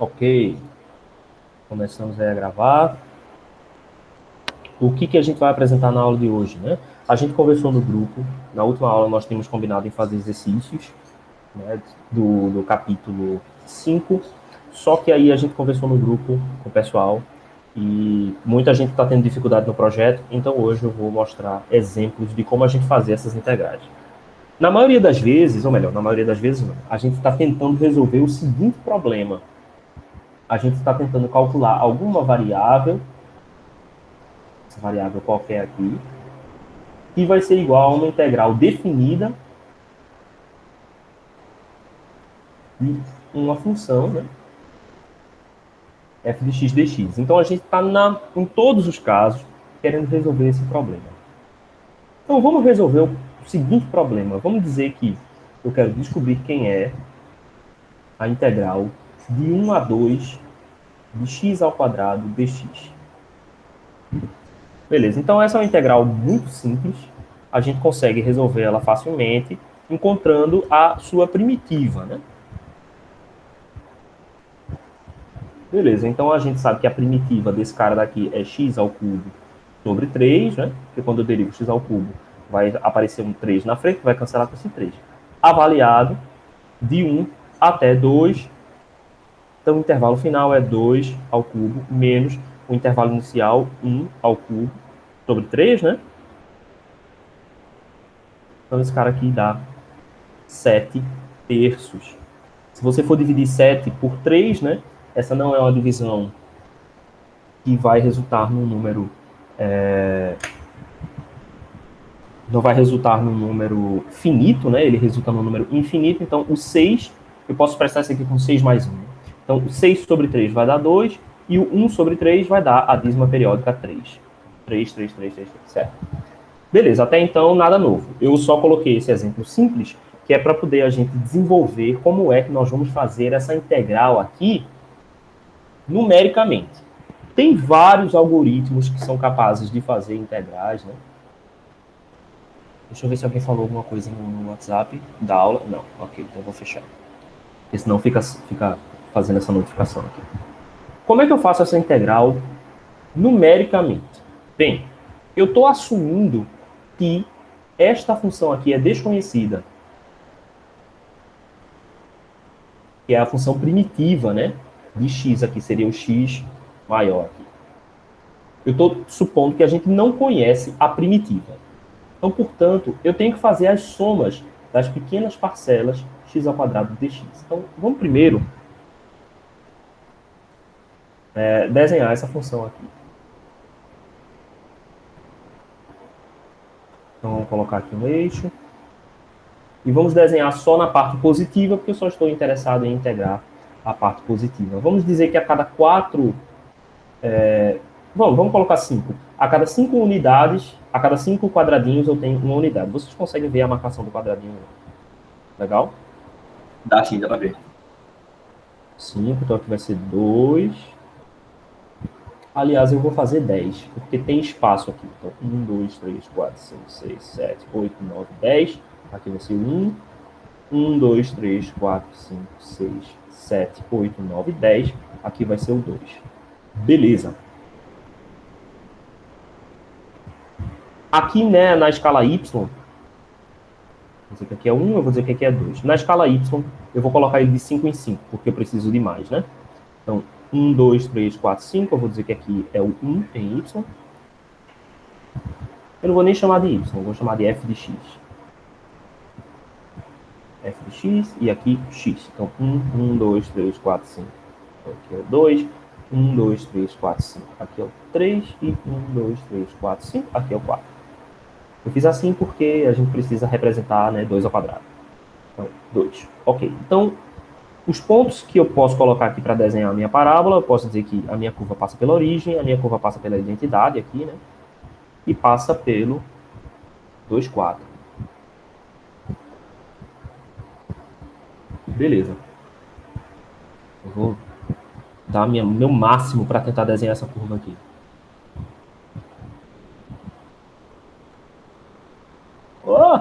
Ok, começamos aí a gravar. O que a gente vai apresentar na aula de hoje, né? A gente conversou no grupo, na última aula nós tínhamos combinado em fazer exercícios, né, do capítulo 5, só que aí a gente conversou no grupo com o pessoal e muita gente está tendo dificuldade no projeto, então hoje eu vou mostrar exemplos de como a gente fazer essas integrais. Na maioria das vezes, ou melhor, na maioria das vezes não, a gente está tentando resolver o seguinte problema. A gente está tentando calcular alguma variável, essa variável qualquer aqui, que vai ser igual a uma integral definida de uma função, né, f de x dx. Então a gente está em todos os casos querendo resolver esse problema. Então vamos resolver o seguinte problema. Vamos dizer que eu quero descobrir quem é a integral de 1 a 2 de x ao quadrado dx. Beleza, então essa é uma integral muito simples. A gente consegue resolver ela facilmente encontrando a sua primitiva, né? Beleza, então a gente sabe que a primitiva desse cara daqui é x ao cubo sobre 3, né? Porque quando eu derivo x ao cubo, vai aparecer um 3 na frente, vai cancelar com esse 3. Avaliado de 1 até 2. Então o intervalo final é 2 ao cubo menos o intervalo inicial 1 ao cubo sobre 3, né? Então esse cara aqui dá 7 terços. Se você for dividir 7 por 3, né? Essa não é uma divisão que vai resultar num número não vai resultar num número finito, né? Ele resulta num número infinito. Então, o 6, eu posso expressar isso aqui com 6 mais 1. Então, o 6 sobre 3 vai dar 2, e o 1 sobre 3 vai dar a dízima periódica 3. 3, 3, 3, 3, 3, certo? Beleza, até então, nada novo. Eu só coloquei esse exemplo simples, que é para poder a gente desenvolver como é que nós vamos fazer essa integral aqui numericamente. Tem vários algoritmos que são capazes de fazer integrais, né? Deixa eu ver se alguém falou alguma coisa no WhatsApp da aula. Não, ok, então eu vou fechar. Porque senão fica fazendo essa notificação aqui. Como é que eu faço essa integral numericamente? Bem, eu estou assumindo que esta função aqui é desconhecida, que é a função primitiva, né? De x aqui, seria o x maior aqui. Eu estou supondo que a gente não conhece a primitiva. Então, portanto, eu tenho que fazer as somas das pequenas parcelas x ao quadrado dx. Então, vamos primeiro desenhar essa função aqui. Então, vamos colocar aqui um eixo. E vamos desenhar só na parte positiva, porque eu só estou interessado em integrar a parte positiva. Vamos dizer que a cada 4... vamos colocar 5. A cada 5 unidades, a cada 5 quadradinhos eu tenho uma unidade. Vocês conseguem ver a marcação do quadradinho? Legal? Dá sim, dá pra ver. 5, então aqui vai ser 2. Aliás, eu vou fazer 10, porque tem espaço aqui. Então, 1, 2, 3, 4, 5, 6, 7, 8, 9, 10. Aqui vai ser 1. 1, 2, 3, 4, 5, 6, 7, 8, 9, 10. Aqui vai ser o 2. Beleza. Aqui, né, na escala y, vou dizer que aqui é 1, eu vou dizer que aqui é 2. Na escala y, eu vou colocar ele de 5 em 5, porque eu preciso de mais, né? Então, 1, 2, 3, 4, 5. Eu vou dizer que aqui é o 1 em y. Eu não vou nem chamar de y, eu vou chamar de f de x. F de x e aqui x. Então, 1, 2, 3, 4, 5. Aqui é o 2. 1, 2, 3, 4, 5. Aqui é o 3. E 1, 2, 3, 4, 5. Aqui é o 4. Eu fiz assim porque a gente precisa representar, né, 2 ao quadrado. Então, 2. Ok. Então, os pontos que eu posso colocar aqui para desenhar a minha parábola, eu posso dizer que a minha curva passa pela origem, a minha curva passa pela identidade aqui, né? E passa pelo 2, 4. Beleza. Eu vou dar meu máximo para tentar desenhar essa curva aqui. Oh!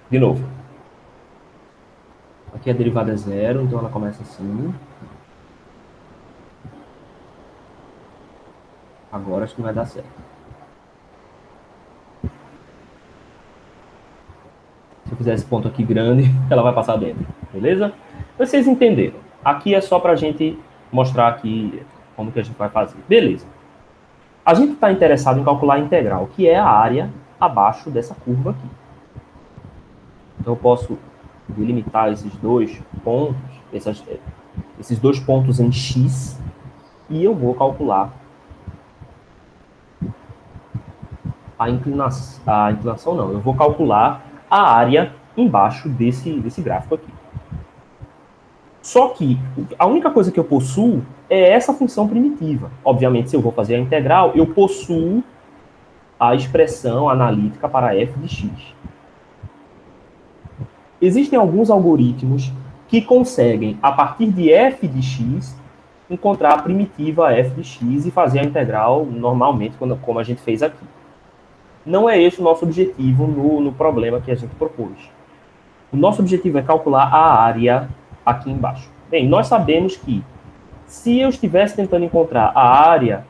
De novo. Aqui a derivada é zero, então ela começa assim. Agora acho que não vai dar certo. Se eu fizer esse ponto aqui grande, ela vai passar dentro. Beleza? Vocês entenderam. Aqui é só para a gente mostrar aqui como que a gente vai fazer. Beleza. A gente está interessado em calcular a integral, que é a área abaixo dessa curva aqui. Então eu posso delimitar esses dois pontos, esses dois pontos em x, e eu vou calcular a inclinação não, eu vou calcular a área embaixo desse gráfico aqui. Só que a única coisa que eu possuo é essa função primitiva. Obviamente, se eu vou fazer a integral, eu possuo a expressão analítica para f de x. Existem alguns algoritmos que conseguem, a partir de f de x, encontrar a primitiva f de x e fazer a integral normalmente, como a gente fez aqui. Não é esse o nosso objetivo no problema que a gente propôs. O nosso objetivo é calcular a área aqui embaixo. Bem, nós sabemos que se eu estivesse tentando encontrar a área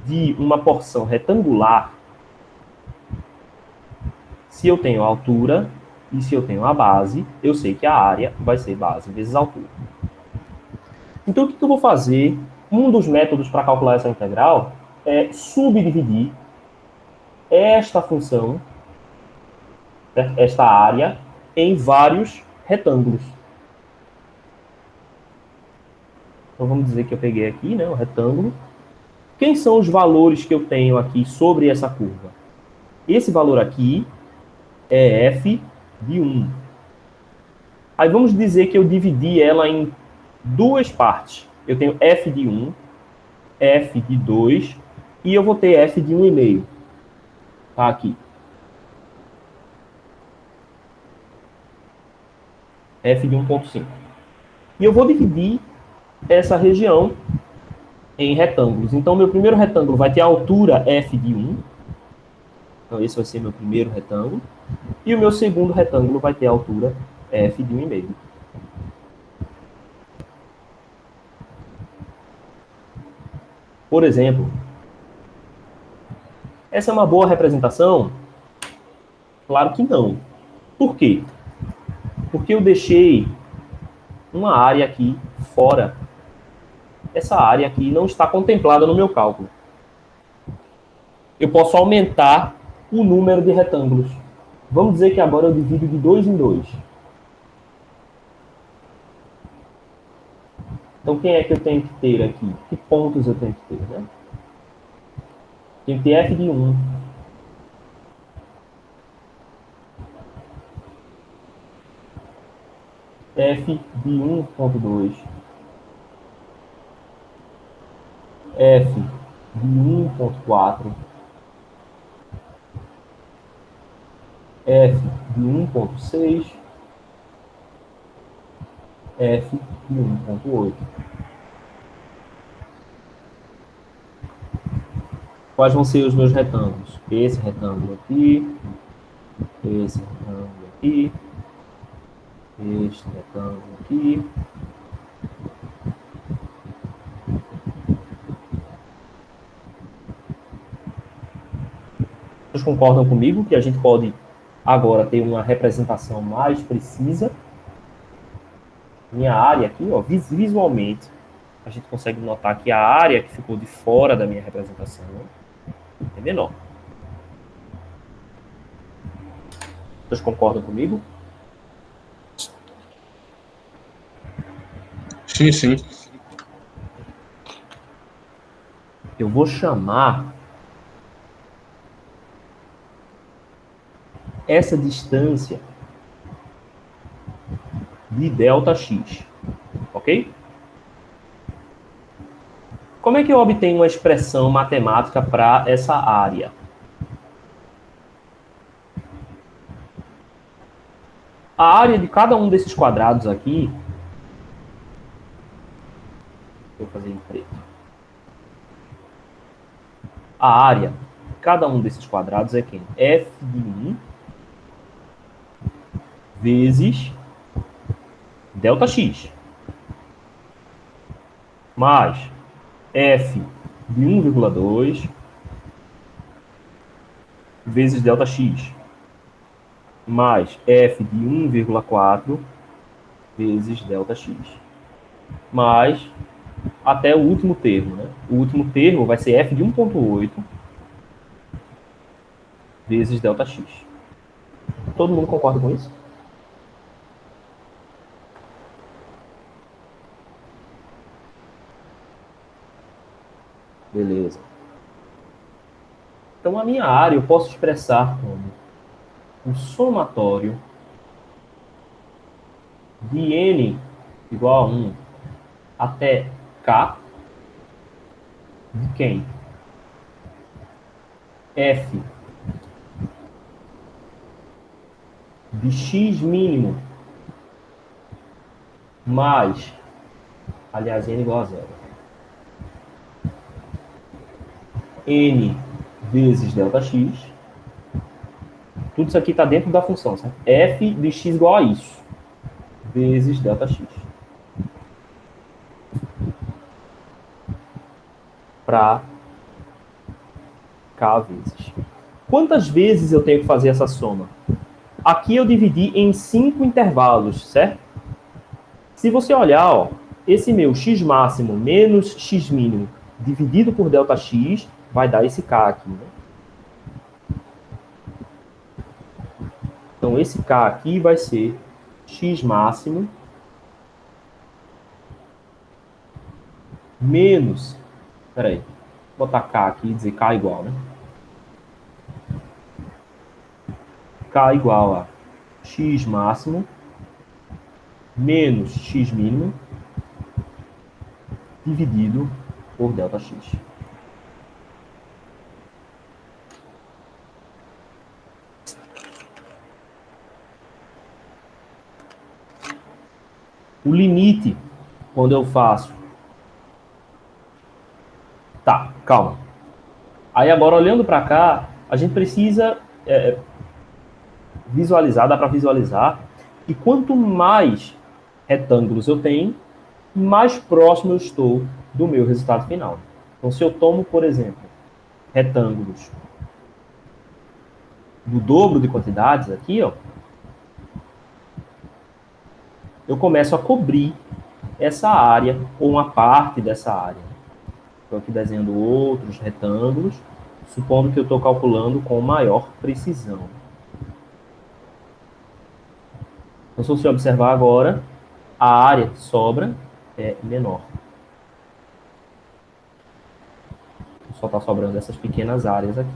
de uma porção retangular, se eu tenho a altura e se eu tenho a base, eu sei que a área vai ser base vezes altura. Então, o que eu vou fazer? Um dos métodos para calcular essa integral é subdividir esta função, esta área, em vários retângulos. Então, vamos dizer que eu peguei aqui, né, o retângulo. Quem são os valores que eu tenho aqui sobre essa curva? Esse valor aqui é f de 1. Aí vamos dizer que eu dividi ela em duas partes. Eu tenho f de 1, f de 2 e eu vou ter f de 1,5. Tá aqui. F de 1,5. E eu vou dividir essa região em retângulos. Então, meu primeiro retângulo vai ter a altura f de 1. Então, esse vai ser meu primeiro retângulo. E o meu segundo retângulo vai ter a altura f de 1,5. Por exemplo, essa é uma boa representação? Claro que não. Por quê? Porque eu deixei uma área aqui fora. Essa área aqui não está contemplada no meu cálculo. Eu posso aumentar o número de retângulos. Vamos dizer que agora eu divido de 2 em 2. Então, quem é que eu tenho que ter aqui? Que pontos eu tenho que ter, né? Tenho que ter f de 1. F de 1,2. F de 1,4. F de 1,6. F de 1,8. Quais vão ser os meus retângulos? Esse retângulo aqui, esse retângulo aqui, este retângulo aqui. Vocês concordam comigo que a gente pode agora ter uma representação mais precisa? Minha área aqui, ó, visualmente, a gente consegue notar que a área que ficou de fora da minha representação é menor. Vocês concordam comigo? Sim, sim. Eu vou chamar essa distância de ΔX, ok? Como é que eu obtenho uma expressão matemática para essa área? A área de cada um desses quadrados aqui, vou fazer em preto. A área de cada um desses quadrados é quem? F de 1 vezes Δx mais f de 1,2 vezes Δx mais f de 1,4 vezes Δx mais até o último termo, né? O último termo vai ser f de 1,8 vezes Δx. Todo mundo concorda com isso? Beleza. Então, a minha área eu posso expressar como o somatório de n igual a 1 até k de quem? F de x mínimo mais, aliás, n igual a 0. N vezes Δx. Tudo isso aqui está dentro da função, certo? F de x igual a isso, vezes Δx. Para k vezes. Quantas vezes eu tenho que fazer essa soma? Aqui eu dividi em 5 intervalos, certo? Se você olhar, ó, esse meu x máximo menos x mínimo dividido por Δx vai dar esse k aqui, né? Então, esse k aqui vai ser x máximo menos... Peraí, vou botar k aqui e dizer k igual, né? K igual a x máximo menos x mínimo dividido por Δx. O limite, quando eu faço... Tá, calma. Aí agora, olhando para cá, a gente precisa visualizar, dá para visualizar, que quanto mais retângulos eu tenho, mais próximo eu estou do meu resultado final. Então, se eu tomo, por exemplo, retângulos do dobro de quantidades aqui, ó, eu começo a cobrir essa área ou uma parte dessa área. Estou aqui desenhando outros retângulos, supondo que eu estou calculando com maior precisão. Então, se você observar agora, a área que sobra é menor. Só está sobrando essas pequenas áreas aqui.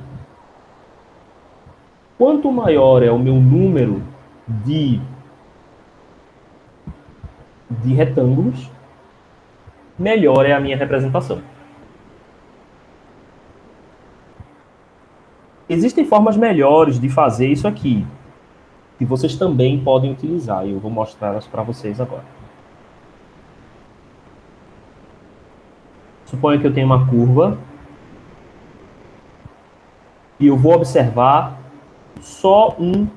Quanto maior é o meu número de retângulos, melhor é a minha representação. Existem formas melhores de fazer isso aqui, que vocês também podem utilizar, e eu vou mostrá-las para vocês agora. Suponha que eu tenho uma curva e eu vou observar só um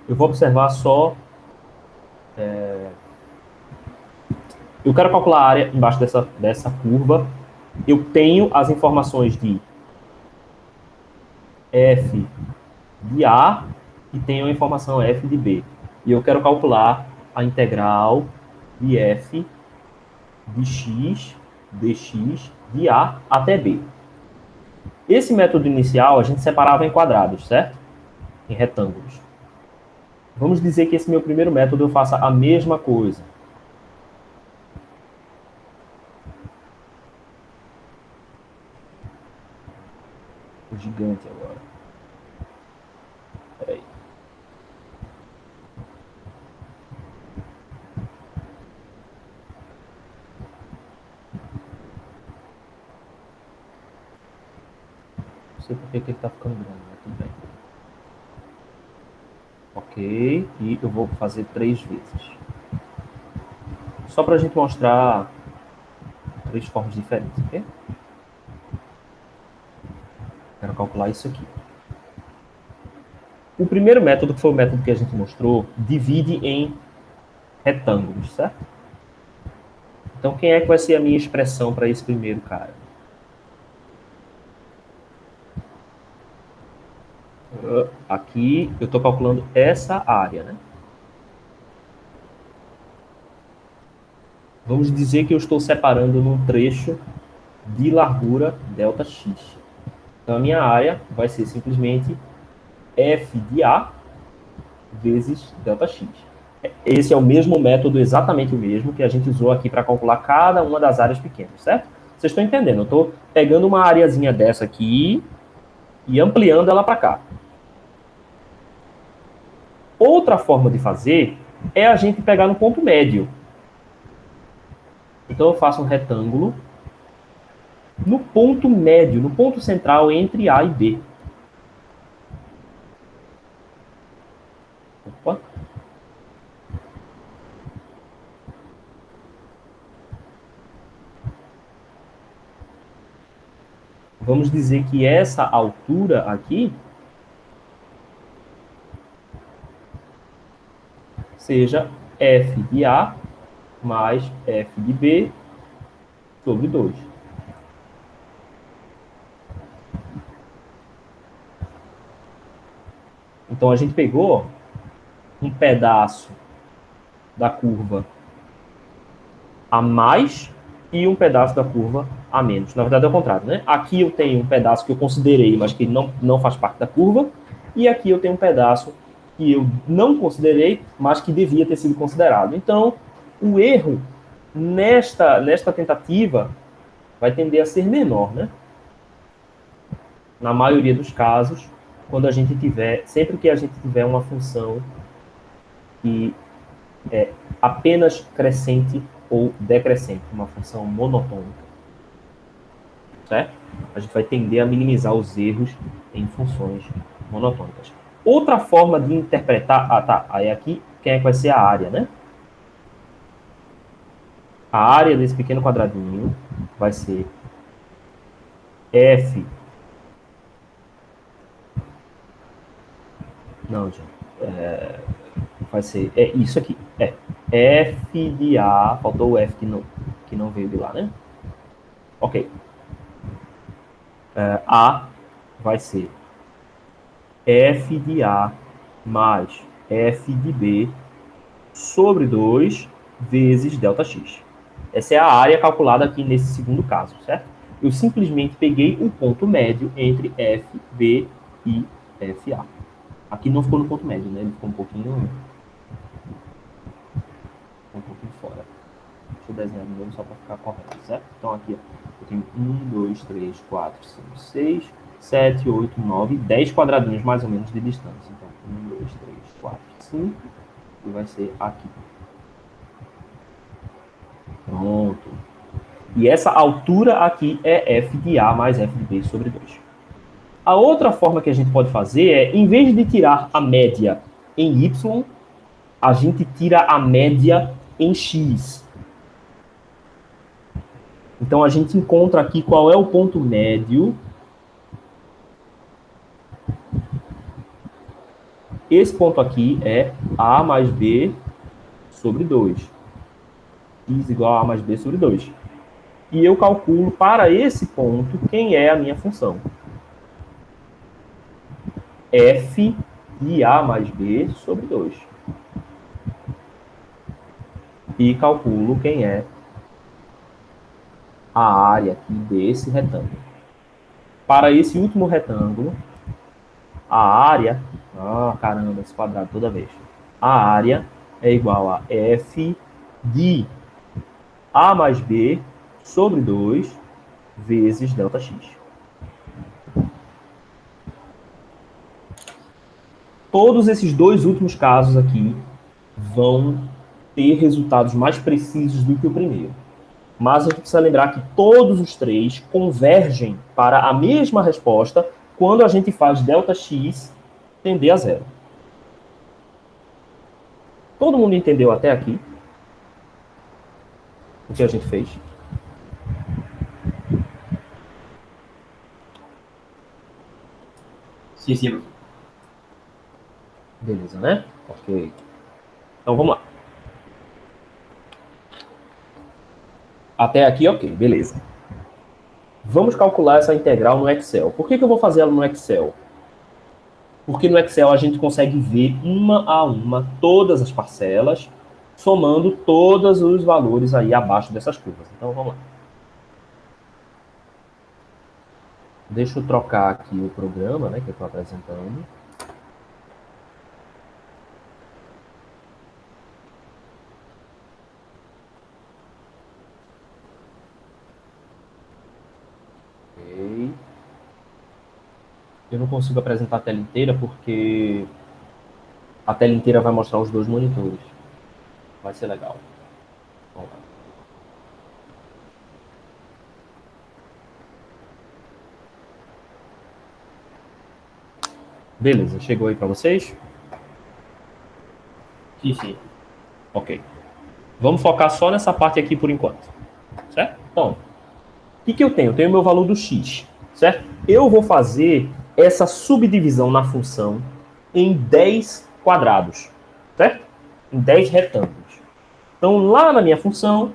eu vou observar só... Eu quero calcular a área embaixo dessa curva. Eu tenho as informações de f de A e tenho a informação f de B. E eu quero calcular a integral de f de x dx de A até B. Esse método inicial a gente separava em quadrados, certo? Em retângulos. Vamos dizer que esse meu primeiro método eu faça a mesma coisa. O gigante agora. Peraí. Não sei por que ele está ficando grande, mas tudo bem. Ok, e eu vou fazer 3 vezes. Só para a gente mostrar 3 formas diferentes, ok? Quero calcular isso aqui. O primeiro método, que foi o método que a gente mostrou, divide em retângulos, certo? Então, quem é que vai ser a minha expressão para esse primeiro cara? Aqui, eu estou calculando essa área, né? Vamos dizer que eu estou separando num trecho de largura ΔX. Então, a minha área vai ser simplesmente F de A vezes ΔX. Esse é o mesmo método, exatamente o mesmo, que a gente usou aqui para calcular cada uma das áreas pequenas, certo? Vocês estão entendendo? Eu estou pegando uma areazinha dessa aqui e ampliando ela para cá. Outra forma de fazer é a gente pegar no ponto médio. Então, eu faço um retângulo no ponto médio, no ponto central entre A e B. Opa. Vamos dizer que essa altura aqui seja F de A mais F de B sobre 2. Então, a gente pegou um pedaço da curva a mais e um pedaço da curva a menos. Na verdade, é o contrário, né? Aqui eu tenho um pedaço que eu considerei, mas que não faz parte da curva, e aqui eu tenho um pedaço que eu não considerei, mas que devia ter sido considerado. Então, o erro nesta tentativa vai tender a ser menor, né? Na maioria dos casos, quando a gente tiver, sempre que a gente tiver uma função que é apenas crescente ou decrescente, uma função monotônica, certo? A gente vai tender a minimizar os erros em funções monotônicas. Outra forma de interpretar, aí aqui, quem é que vai ser a área, né? A área desse pequeno quadradinho vai ser F. Não, gente. Vai ser isso aqui. F de A. Faltou o F que não veio de lá, né? Ok. A vai ser F de A mais F de B sobre 2 vezes ΔX. Essa é a área calculada aqui nesse segundo caso, certo? Eu simplesmente peguei um ponto médio entre FB e FA. Aqui não ficou no ponto médio, né? Ele ficou um pouquinho fora. Deixa eu desenhar de novo só para ficar correto, certo? Então aqui, ó, eu tenho 1, 2, 3, 4, 5, 6, 7, 8, 9, 10 quadradinhos mais ou menos de distância. Então, 1, 2, 3, 4, 5, e vai ser aqui. Pronto. E essa altura aqui é F de A mais F de B sobre 2. A outra forma que a gente pode fazer é, em vez de tirar a média em Y, a gente tira a média em X. Então, a gente encontra aqui qual é o ponto médio. Esse ponto aqui é A mais B sobre 2. X igual a A mais B sobre 2. E eu calculo para esse ponto quem é a minha função. F de A mais B sobre 2. E calculo quem é a área aqui desse retângulo. Para esse último retângulo, a área... caramba, esse quadrado toda vez. A área é igual a F de A mais B sobre 2 vezes ΔX. Todos esses dois últimos casos aqui vão ter resultados mais precisos do que o primeiro. Mas a gente precisa lembrar que todos os três convergem para a mesma resposta quando a gente faz ΔX tender a zero. Todo mundo entendeu até aqui o que a gente fez? Sim, sim, professor. Beleza, né? Ok. Então, vamos lá. Até aqui, ok. Beleza. Vamos calcular essa integral no Excel. Por que eu vou fazer ela no Excel? Porque no Excel a gente consegue ver uma a uma todas as parcelas, somando todos os valores aí abaixo dessas curvas. Então, vamos lá. Deixa eu trocar aqui o programa, né, que eu estou apresentando. Ok. Eu não consigo apresentar a tela inteira porque a tela inteira vai mostrar os dois monitores. Vai ser legal. Vamos lá. Beleza, chegou aí para vocês? Sim, sim. Ok. Vamos focar só nessa parte aqui por enquanto. Certo? Então, o que eu tenho? Eu tenho o meu valor do x. Certo? Eu vou fazer essa subdivisão na função em 10 quadrados. Certo? Em 10 retângulos. Então, lá na minha função,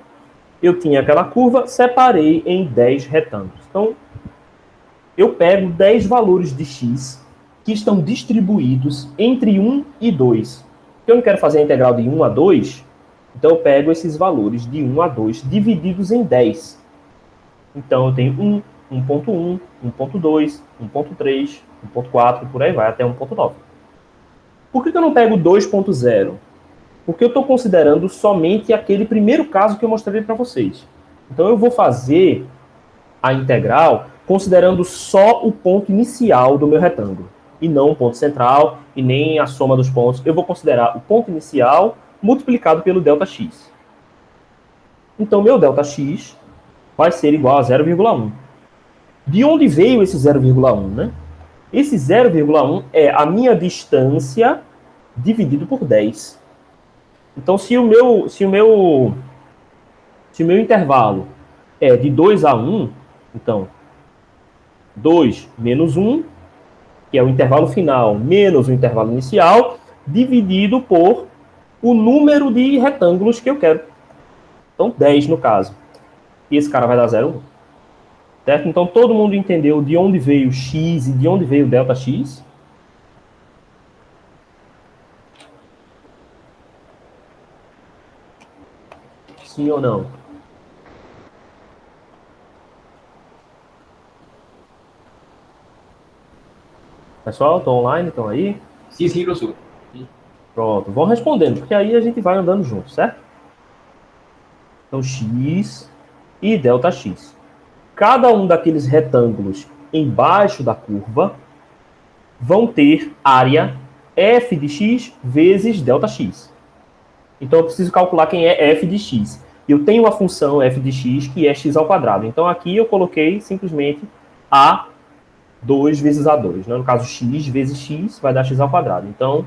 eu tinha aquela curva, separei em 10 retângulos. Então, eu pego 10 valores de x que estão distribuídos entre 1 e 2. Eu não quero fazer a integral de 1 a 2, então eu pego esses valores de 1 a 2 divididos em 10. Então eu tenho 1, 1.1, 1.2, 1.3, 1.4, por aí vai, até 1.9. Por que eu não pego 2.0? Porque eu estou considerando somente aquele primeiro caso que eu mostrei para vocês. Então eu vou fazer a integral considerando só o ponto inicial do meu retângulo, e não o ponto central, e nem a soma dos pontos. Eu vou considerar o ponto inicial multiplicado pelo ΔX. Então, meu ΔX vai ser igual a 0,1. De onde veio esse 0,1, né? Esse 0,1 é a minha distância dividido por 10. Então, se o meu intervalo é de 2 a 1, então 2 menos 1, que é o intervalo final menos o intervalo inicial, dividido por o número de retângulos que eu quero. Então, 10 no caso. E esse cara vai dar 0,1. Certo? Então, todo mundo entendeu de onde veio x e de onde veio ΔX? Sim ou não? Pessoal, estão online? Estão aí? Sim, sim, professor. Pronto, vão respondendo, porque aí a gente vai andando junto, certo? Então, x e ΔX. Cada um daqueles retângulos embaixo da curva vão ter área f de x vezes ΔX. Então, eu preciso calcular quem é f de x. Eu tenho uma função f de x que é x ao quadrado. Então, aqui eu coloquei simplesmente A2 vezes A2. Né? No caso, x vezes x vai dar x ao quadrado. Então,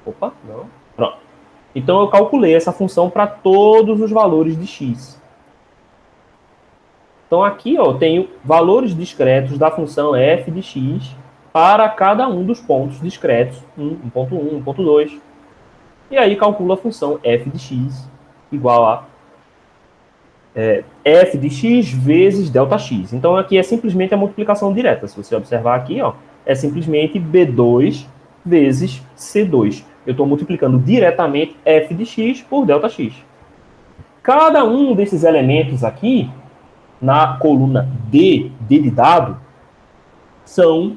opa, não. Pronto. Então, eu calculei essa função para todos os valores de x. Então, aqui ó, eu tenho valores discretos da função f de x para cada um dos pontos discretos, 1.1, 1.2. E aí calculo a função f de x igual a f de x vezes ΔX. Então, aqui é simplesmente a multiplicação direta. Se você observar aqui, ó, é simplesmente B2 vezes C2. Eu estou multiplicando diretamente f de x por ΔX. Cada um desses elementos aqui, na coluna D de dado, são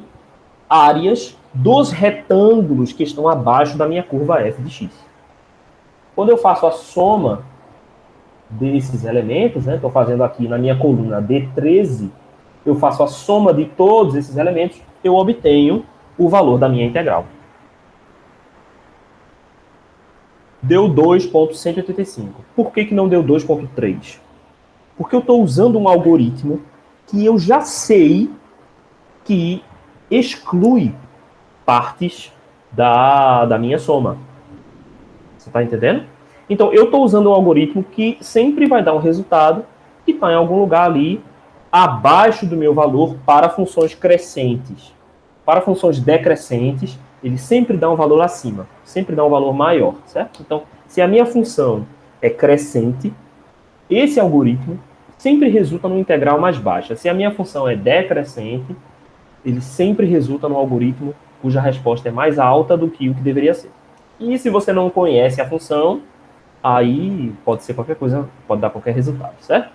áreas dos retângulos que estão abaixo da minha curva f de x. Quando eu faço a soma desses elementos, né, estou fazendo aqui na minha coluna D13, eu faço a soma de todos esses elementos, eu obtenho o valor da minha integral. Deu 2,185. Por que não deu 2,3? Porque eu estou usando um algoritmo que eu já sei que exclui partes da minha soma. Você está entendendo? Então, eu estou usando um algoritmo que sempre vai dar um resultado que está em algum lugar ali abaixo do meu valor para funções crescentes. para funções decrescentes, ele sempre dá um valor acima, sempre dá um valor maior, certo? Então, se a minha função é crescente, esse algoritmo sempre resulta no integral mais baixa. Se a minha função é decrescente, ele sempre resulta no algoritmo cuja resposta é mais alta do que o que deveria ser. E se você não conhece a função, aí pode ser qualquer coisa, pode dar qualquer resultado, certo?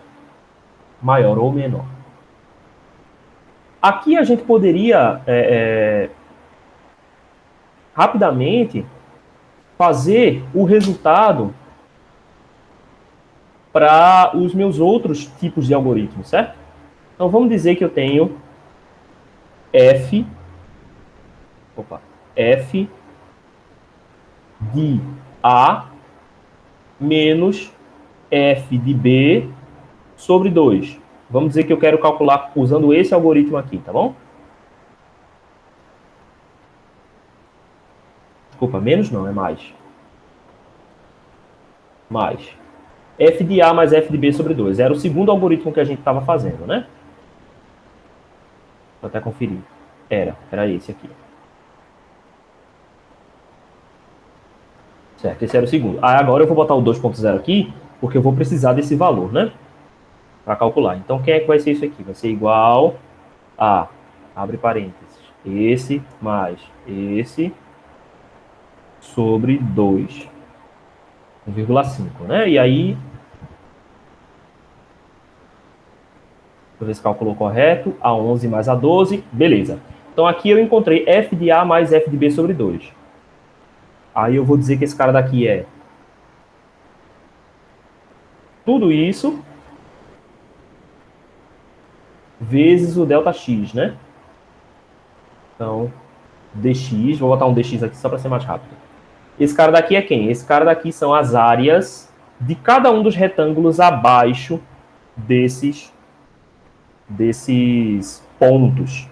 Maior ou menor. Aqui a gente poderia rapidamente fazer o resultado para os meus outros tipos de algoritmos, certo? Então vamos dizer que eu tenho f de A menos f de B sobre 2. Vamos dizer que eu quero calcular usando esse algoritmo aqui, tá bom? Desculpa, menos não, é mais. Mais. F de A mais F de B sobre 2. Era o segundo algoritmo que a gente estava fazendo, né? Vou até conferir. Era esse aqui. Certo, esse era o segundo. Agora eu vou botar o 2.0 aqui, porque eu vou precisar desse valor, né? Para calcular. Então, quem é que vai ser isso aqui? Vai ser igual a, abre parênteses, esse mais esse sobre 2. 1,5, né? E aí, deixa eu ver se calculou correto. A11 mais A12, beleza. Então, aqui eu encontrei f de A mais f de B sobre 2. Aí eu vou dizer que esse cara daqui é tudo isso vezes o ΔX, né? Então, dx, vou botar um dx aqui só para ser mais rápido. Esse cara daqui é quem? Esse cara daqui são as áreas de cada um dos retângulos abaixo desses pontos.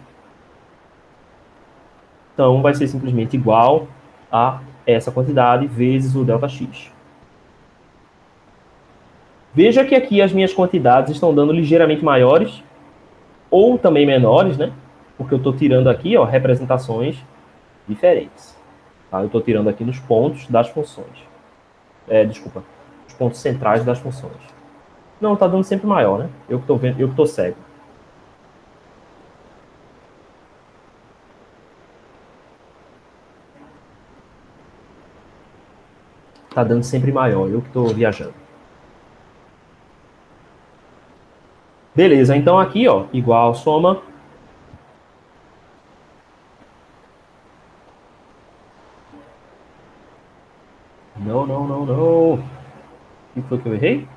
Então, vai ser simplesmente igual a essa quantidade vezes o ΔX. Veja que aqui as minhas quantidades estão dando ligeiramente maiores ou também menores, né? Porque eu estou tirando aqui, ó, representações diferentes. Tá? Eu estou tirando aqui nos pontos das funções. Desculpa, os pontos centrais das funções. Não, está dando sempre maior, né? Eu que estou vendo, eu que estou cego. Está dando sempre maior, eu que estou viajando. Beleza, então aqui, ó, igual soma. Não. O que foi que eu errei?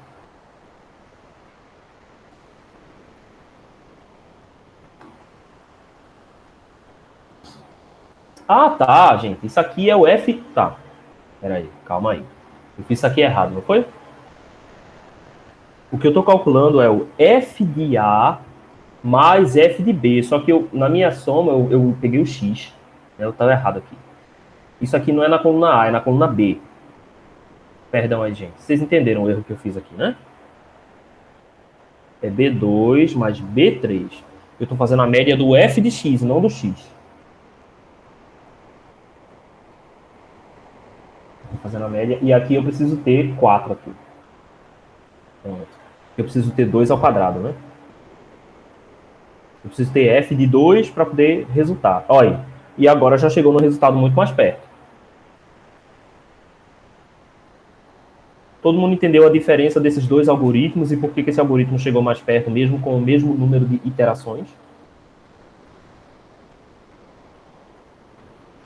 Ah, tá, gente. Isso aqui é o F. Tá. Peraí, calma aí. Eu fiz isso aqui errado, não foi? O que eu estou calculando é o F de A mais F de B. Só que na minha soma eu peguei o X. Eu estava errado aqui. Isso aqui não é na coluna A, é na coluna B. Perdão aí, gente. Vocês entenderam o erro que eu fiz aqui, né? É B2 mais B3. Eu estou fazendo a média do F de X, não do X. Estou fazendo a média. E aqui eu preciso ter 4 aqui. Pronto. Eu preciso ter 2 ao quadrado, né? Eu preciso ter F de 2 para poder resultar. Olha aí. E agora já chegou no resultado muito mais perto. Todo mundo entendeu a diferença desses dois algoritmos e por que esse algoritmo chegou mais perto, mesmo com o mesmo número de iterações?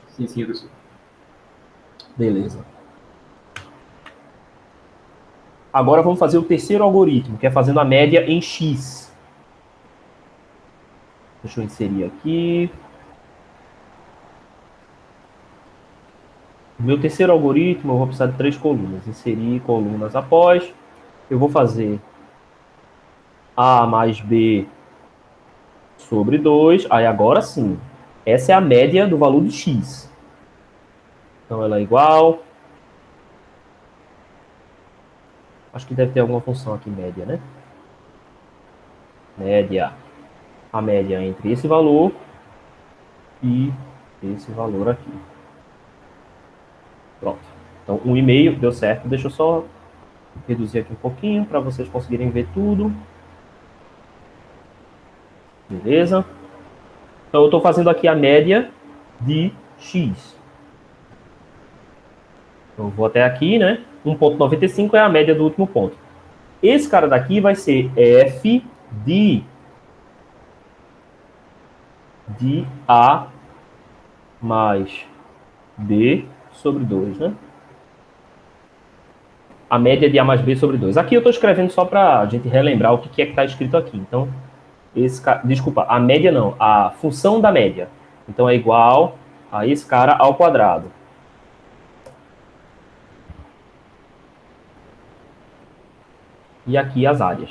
Sim, professor. Beleza. Agora vamos fazer o terceiro algoritmo, que é fazendo a média em X. Deixa eu inserir aqui. O meu terceiro algoritmo, eu vou precisar de 3 colunas. Inserir colunas após. Eu vou fazer A mais B sobre 2. Aí agora sim. Essa é a média do valor de X. Então ela é igual. Acho que deve ter alguma função aqui, média, né? Média. A média entre esse valor e esse valor aqui. Pronto. Então, 1,5 deu certo. Deixa eu só reduzir aqui um pouquinho para vocês conseguirem ver tudo. Beleza? Então, eu estou fazendo aqui a média de x. Então, eu vou até aqui, né? 1,95 é a média do último ponto. Esse cara daqui vai ser f de A mais B sobre 2, né? A média de A mais B sobre 2. Aqui eu estou escrevendo só para a gente relembrar o que é que está escrito aqui. Então, desculpa, a média não, a função da média. Então, é igual a esse cara ao quadrado. E aqui as áreas.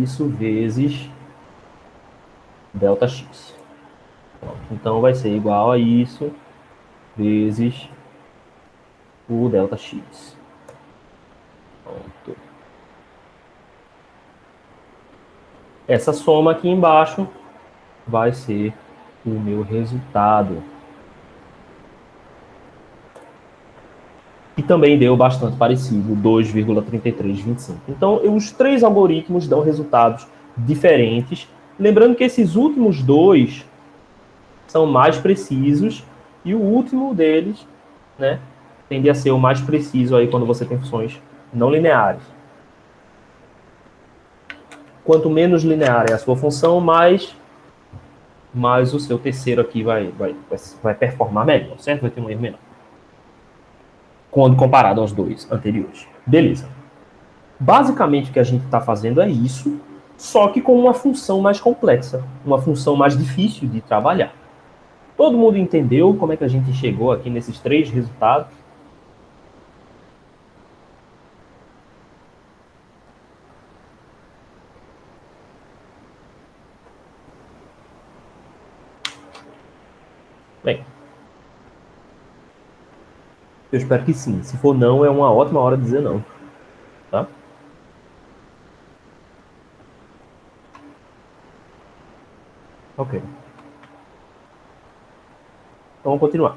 Isso vezes ΔX. Então, vai ser igual a isso vezes o ΔX. Pronto. Essa soma aqui embaixo vai ser o meu resultado. E também deu bastante parecido, 2,3325. Então, os três algoritmos dão resultados diferentes. Lembrando que esses últimos dois são mais precisos e o último deles, né, tende a ser o mais preciso aí quando você tem funções não lineares. Quanto menos linear é a sua função, mais o seu terceiro aqui vai performar melhor, certo? Vai ter um erro menor. Quando comparado aos dois anteriores. Beleza. Basicamente, o que a gente está fazendo é isso, só que com uma função mais complexa, uma função mais difícil de trabalhar. Todo mundo entendeu como é que a gente chegou aqui nesses três resultados? Bem, eu espero que sim. Se for não, é uma ótima hora de dizer não. Tá? Ok. Então, vamos continuar.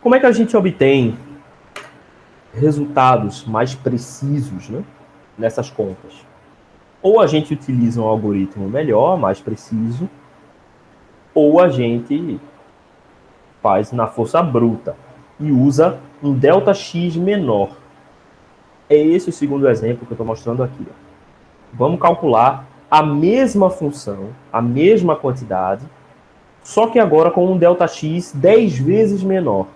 Como é que a gente obtém resultados mais precisos, né, nessas contas? Ou a gente utiliza um algoritmo melhor, mais preciso, ou a gente faz na força bruta e usa um ΔX menor. É esse o segundo exemplo que eu estou mostrando aqui. Vamos calcular a mesma função, a mesma quantidade, só que agora com um ΔX 10 vezes menor.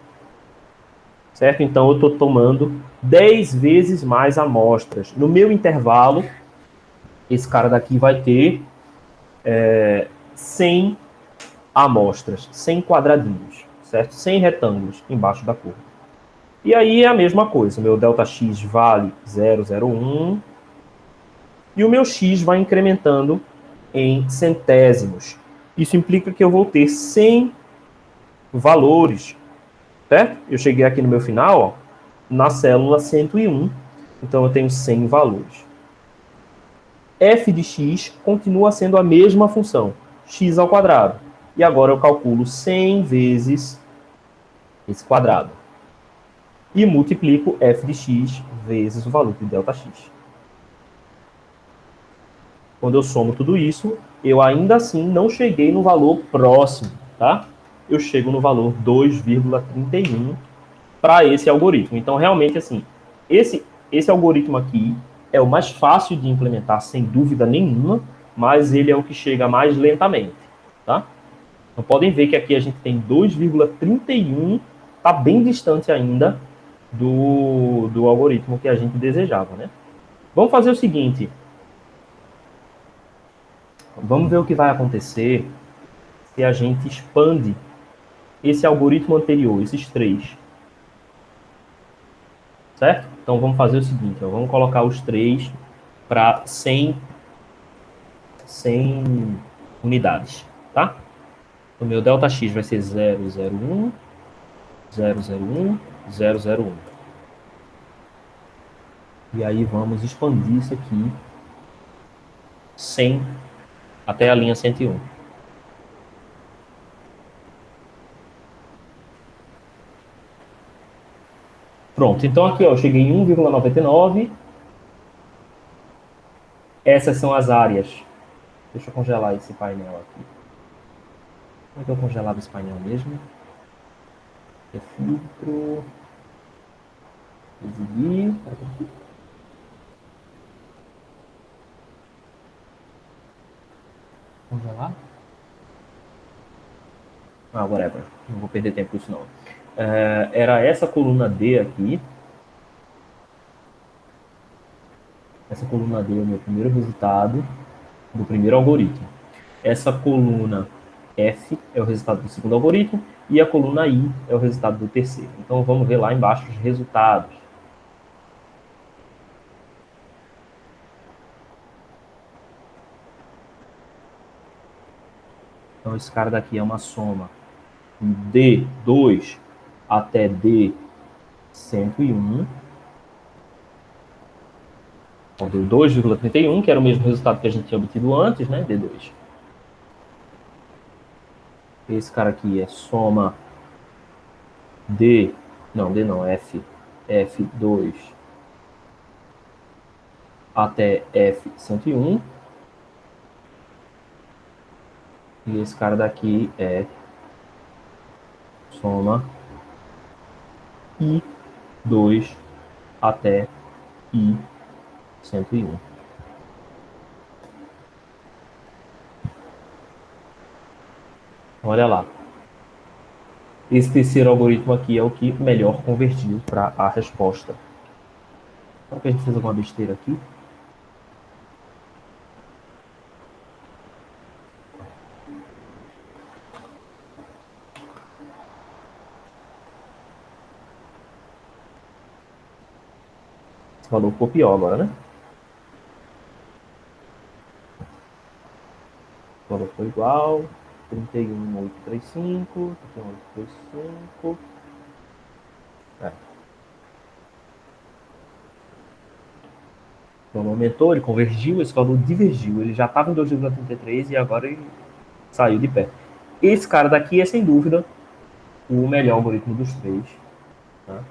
Certo? Então, eu estou tomando 10 vezes mais amostras. No meu intervalo, esse cara daqui vai ter 100 amostras, 100 quadradinhos, certo? 100 retângulos embaixo da curva. E aí é a mesma coisa. O meu ΔX vale 0,01 e o meu x vai incrementando em centésimos. Isso implica que eu vou ter 100 valores, certo? Eu cheguei aqui no meu final, ó, na célula 101, então eu tenho 100 valores. F de x continua sendo a mesma função, x ao quadrado. E agora eu calculo 100 vezes esse quadrado. E multiplico f de x vezes o valor de ΔX. Quando eu somo tudo isso, eu ainda assim não cheguei no valor próximo, tá? Eu chego no valor 2,31 para esse algoritmo. Então, realmente, assim, esse algoritmo aqui é o mais fácil de implementar, sem dúvida nenhuma, mas ele é o que chega mais lentamente, tá? Então, podem ver que aqui a gente tem 2,31, está bem distante ainda do algoritmo que a gente desejava, né? Vamos fazer o seguinte. Vamos ver o que vai acontecer se a gente expande esse algoritmo anterior, esses três. Certo? Então, vamos fazer o seguinte. Vamos colocar os três para 100 unidades. Tá? O meu ΔX vai ser 001, 001, 001. E aí vamos expandir isso aqui 100 até a linha 101. Pronto, então aqui ó, eu cheguei em 1,99. Essas são as áreas. Deixa eu congelar esse painel aqui. Como é que eu congelava esse painel mesmo? Filtro. Exibir. Congelar? Ah, whatever. Não vou perder tempo com isso não. Era essa coluna D aqui. Essa coluna D é o meu primeiro resultado do primeiro algoritmo. Essa coluna F é o resultado do segundo algoritmo e a coluna I é o resultado do terceiro. Então vamos ver lá embaixo os resultados. Então esse cara daqui é uma soma de D2 até D101. Então, deu 2,31, que era o mesmo resultado que a gente tinha obtido antes, né? D2. Esse cara aqui é soma D, não, D não, F2 até F101. E esse cara daqui é soma I2 até I101. Olha lá. Esse terceiro algoritmo aqui é o que melhor convertiu para a resposta. Será que a gente fez alguma besteira aqui? Esse valor ficou pior agora, né? O valor foi igual. 31.835, 31.835. Então aumentou, ele convergiu, esse valor divergiu. Ele já estava em 2,33 e agora ele saiu de pé. Esse cara daqui é, sem dúvida, o melhor algoritmo dos três. Tá?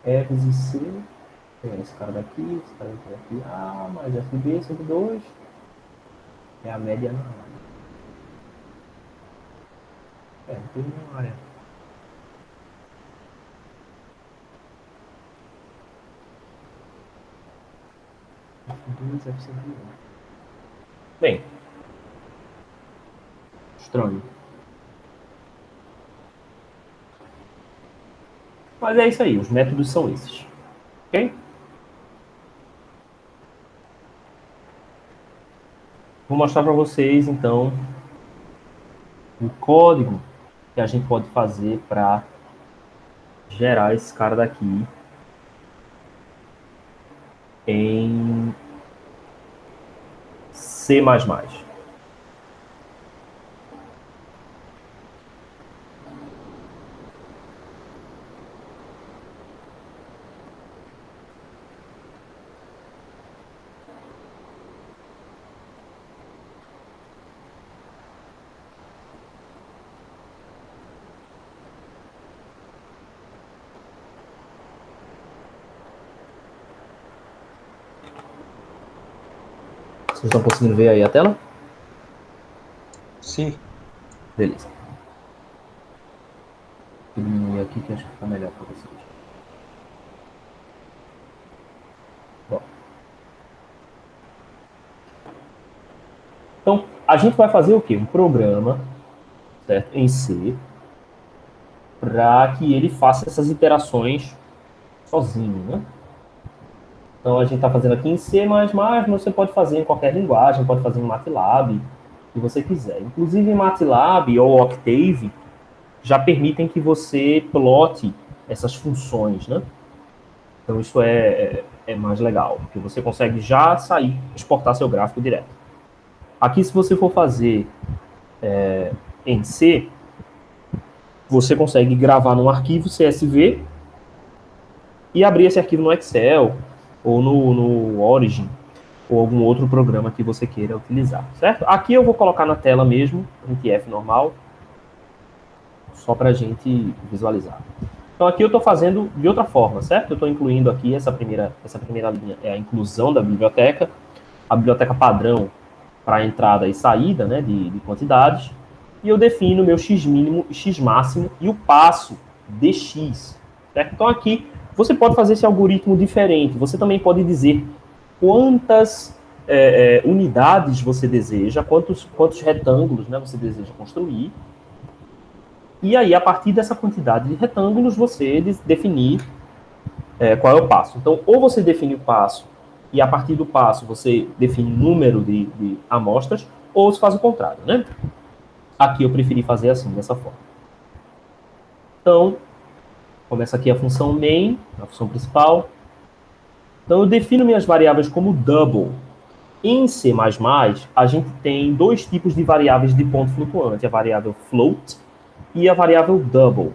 F e C. Tem esse cara daqui, esse cara daqui. A mais FB sobre 2. É a média na área. Não tem nenhuma área. F2, F101. Bem. Estranho. Mas é isso aí, os métodos são esses. Ok? Vou mostrar para vocês, então, o código que a gente pode fazer para gerar esse cara daqui em C++. Vocês estão conseguindo ver aí a tela? Sim. Beleza. Vou diminuir aqui que acho que fica melhor para vocês. Bom. Então, a gente vai fazer o quê? Um programa, certo? Em C, para que ele faça essas iterações sozinho, né? Então, a gente está fazendo aqui em C++, mas você pode fazer em qualquer linguagem, pode fazer em MATLAB, que você quiser. Inclusive, em MATLAB ou Octave, já permitem que você plote essas funções, né? Então, isso é mais legal, porque você consegue já sair, exportar seu gráfico direto. Aqui, se você for fazer em C, você consegue gravar num arquivo CSV e abrir esse arquivo no Excel, ou no Origin, ou algum outro programa que você queira utilizar, certo? Aqui eu vou colocar na tela mesmo, printf normal, só para a gente visualizar. Então aqui eu estou fazendo de outra forma, certo? Eu estou incluindo aqui essa primeira linha, é a inclusão da biblioteca, a biblioteca padrão para entrada e saída, né, de quantidades, e eu defino meu x mínimo e x máximo e o passo dx. Certo? Então aqui você pode fazer esse algoritmo diferente, você também pode dizer quantas unidades você deseja, quantos retângulos, né, você deseja construir, e aí a partir dessa quantidade de retângulos você definir qual é o passo. Então, ou você define o passo e a partir do passo você define número de amostras, ou se faz o contrário, né? Aqui eu preferi fazer assim, dessa forma. Então, começa aqui a função main, a função principal. Então, eu defino minhas variáveis como double. Em C++, a gente tem dois tipos de variáveis de ponto flutuante, a variável float e a variável double.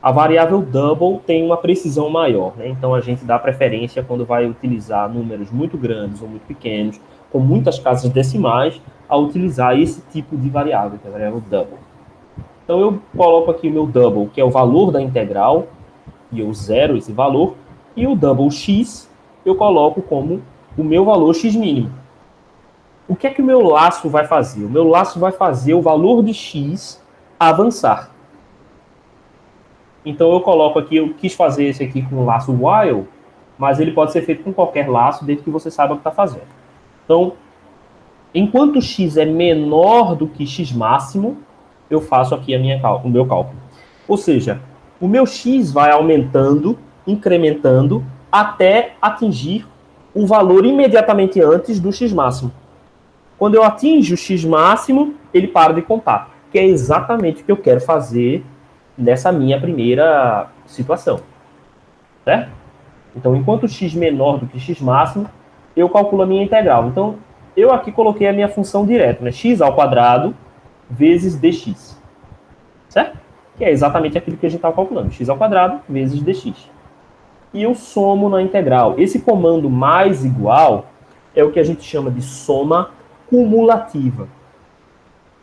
A variável double tem uma precisão maior, né? Então a gente dá preferência quando vai utilizar números muito grandes ou muito pequenos, com muitas casas decimais, a utilizar esse tipo de variável, que é a variável double. Então eu coloco aqui o meu double, que é o valor da integral, e eu zero esse valor, e o double x eu coloco como o meu valor x mínimo. O que é que o meu laço vai fazer? O meu laço vai fazer o valor de x avançar. Então eu coloco aqui, eu quis fazer esse aqui com o laço while, mas ele pode ser feito com qualquer laço, desde que você saiba o que está fazendo. Então, enquanto x é menor do que x máximo, eu faço aqui o meu cálculo. Ou seja, o meu x vai aumentando, incrementando, até atingir o valor imediatamente antes do x máximo. Quando eu atinjo o x máximo, ele para de contar, que é exatamente o que eu quero fazer nessa minha primeira situação, certo? Então, enquanto x menor do que x máximo, eu calculo a minha integral. Então, eu aqui coloquei a minha função direta, né? X ao quadrado vezes dx, certo? Que é exatamente aquilo que a gente estava calculando, x ao quadrado vezes dx. E eu somo na integral. Esse comando mais igual é o que a gente chama de soma cumulativa.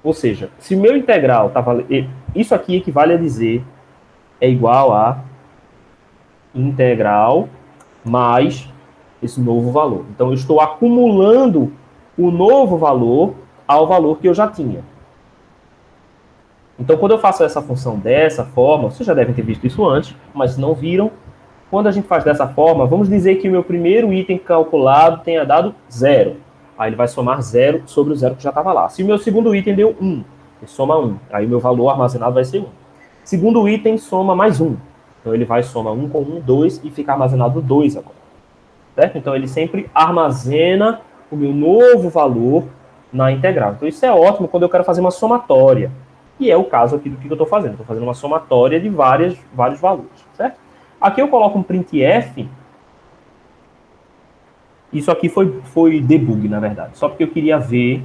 Ou seja, se o meu integral tá isso aqui equivale a dizer é igual a integral mais esse novo valor. Então eu estou acumulando o novo valor ao valor que eu já tinha. Então quando eu faço essa função dessa forma, vocês já devem ter visto isso antes, mas se não viram, quando a gente faz dessa forma, vamos dizer que o meu primeiro item calculado tenha dado 0. Aí ele vai somar 0 sobre o 0 que já estava lá. Se o meu segundo item deu 1, ele soma 1. Aí o meu valor armazenado vai ser 1. Segundo item soma mais 1. Então ele vai somar 1 com 1, 2 e fica armazenado 2 agora. Certo? Então ele sempre armazena o meu novo valor na integral. Então isso é ótimo quando eu quero fazer uma somatória. E é o caso aqui do que eu estou fazendo. Estou fazendo uma somatória de vários valores. Certo? Aqui eu coloco um printf. Isso aqui foi debug, na verdade. Só porque eu queria ver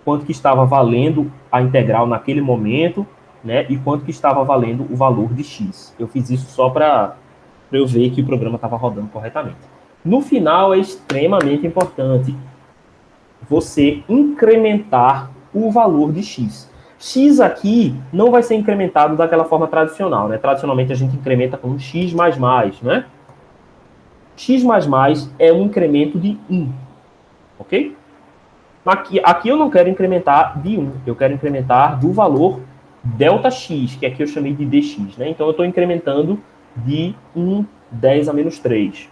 quanto que estava valendo a integral naquele momento, né? E quanto que estava valendo o valor de x. Eu fiz isso só para eu ver que o programa estava rodando corretamente. No final, é extremamente importante você incrementar o valor de x. X aqui não vai ser incrementado daquela forma tradicional, né? Tradicionalmente a gente incrementa com x mais mais, né? X é um incremento de 1, ok? Aqui eu não quero incrementar de 1, eu quero incrementar do valor ΔX, que aqui eu chamei de dx, né? Então eu estou incrementando de 1 10 a menos 3.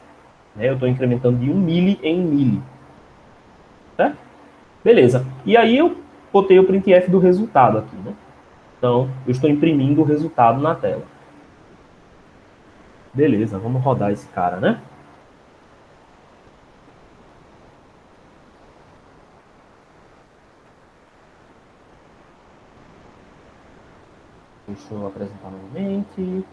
Né? Eu estou incrementando de 1 mili em 1 mili. Certo? Beleza. E aí eu botei o printf do resultado aqui, né? Então, eu estou imprimindo o resultado na tela. Beleza, vamos rodar esse cara, né? Deixa eu apresentar novamente.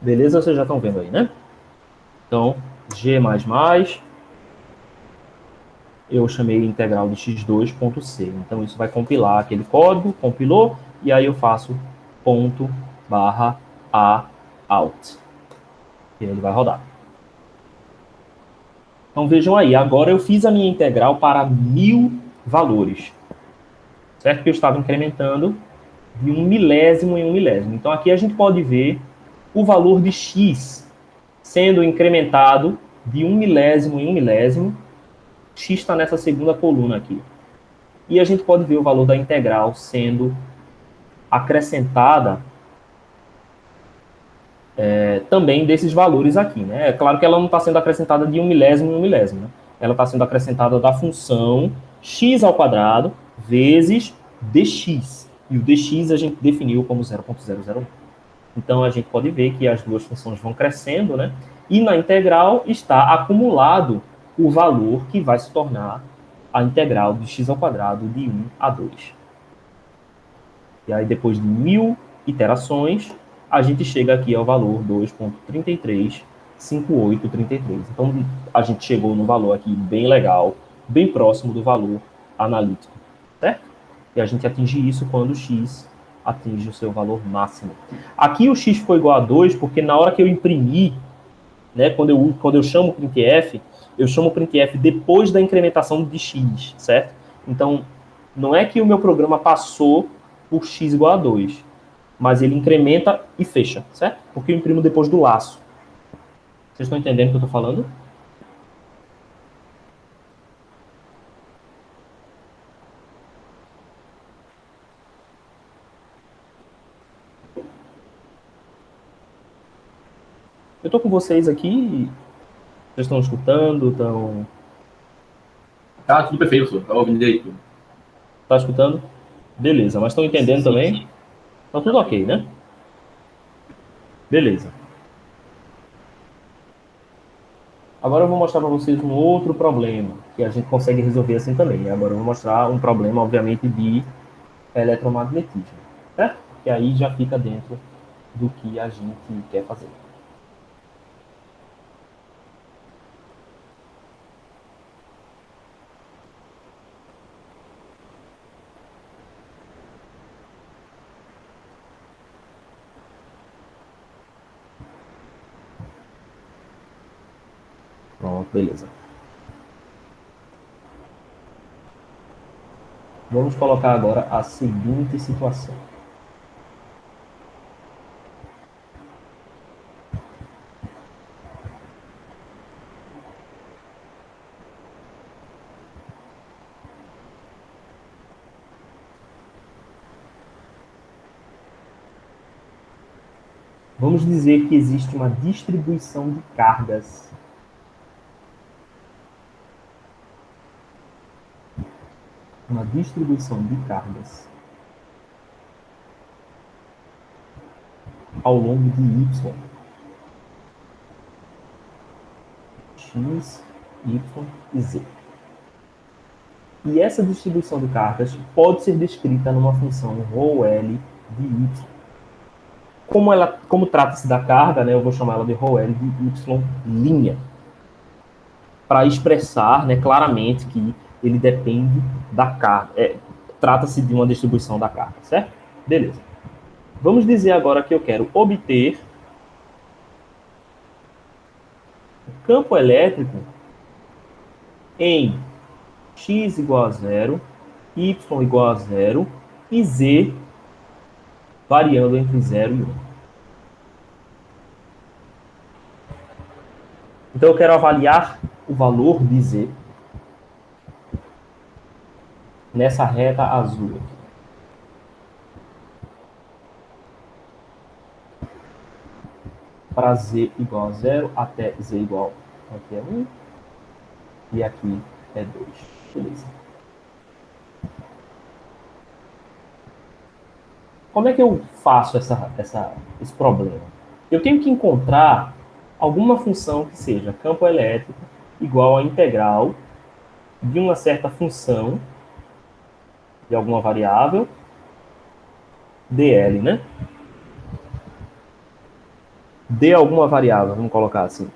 Beleza? Vocês já estão vendo aí, né? Então, G++. eu chamei integral de x2.c. Então, isso vai compilar aquele código, compilou, e aí eu faço ponto barra a out. E ele vai rodar. Então, vejam aí, agora eu fiz a minha integral para 1000 valores. Certo? Que eu estava incrementando de 1 milésimo em 1 milésimo. Então, aqui a gente pode ver o valor de x sendo incrementado de 1 milésimo em 1 milésimo. X está nessa segunda coluna aqui. E a gente pode ver o valor da integral sendo acrescentada também desses valores aqui. Né? É claro que ela não está sendo acrescentada de 1 milésimo em 1 milésimo. Né? Ela está sendo acrescentada da função x ao quadrado vezes dx. E o dx a gente definiu como 0,001. Então, a gente pode ver que as duas funções vão crescendo, né? E na integral está acumulado o valor que vai se tornar a integral de x ao quadrado de 1 a 2. E aí, depois de 1000 iterações, a gente chega aqui ao valor 2,335833. Então, a gente chegou no valor aqui bem legal, bem próximo do valor analítico, certo? E a gente atinge isso quando x atinge o seu valor máximo. Aqui o x ficou igual a 2, porque na hora que eu imprimir, né, quando eu chamo o printf, eu chamo o printf depois da incrementação de x, certo? Então, não é que o meu programa passou por x igual a 2, mas ele incrementa e fecha, certo? Porque eu imprimo depois do laço. Vocês estão entendendo o que eu estou falando? Eu estou com vocês aqui, vocês estão escutando, estão... Tá tudo perfeito, professor. Tá ouvindo direito. Tá escutando? Beleza, mas estão entendendo Sim, também? sim. Tá tudo ok, né? Beleza. Agora eu vou mostrar para vocês um outro problema que a gente consegue resolver assim também. Agora eu vou mostrar um problema, obviamente, de eletromagnetismo, certo? Que aí já fica dentro do que a gente quer fazer. Pronto, beleza. Vamos colocar agora a seguinte situação. Vamos dizer que existe uma distribuição de cargas. Uma distribuição de cargas ao longo de y. X, y e z. E essa distribuição de cargas pode ser descrita numa função ρL de y. Como trata-se da carga, né, eu vou chamar ela de ρL de y', para expressar, né, claramente que ele depende da carga. Trata-se de uma distribuição da carga, certo? Beleza. Vamos dizer agora que eu quero obter o campo elétrico em x igual a 0, y igual a 0 e z variando entre 0 e 1. Então eu quero avaliar o valor de z nessa reta azul aqui. Para z igual a 0 até z igual aqui é 1 e aqui é 2. Beleza. Como é que eu faço esse problema? Eu tenho que encontrar alguma função que seja campo elétrico igual a integral de uma certa função de alguma variável dl, né? De alguma variável, vamos colocar assim.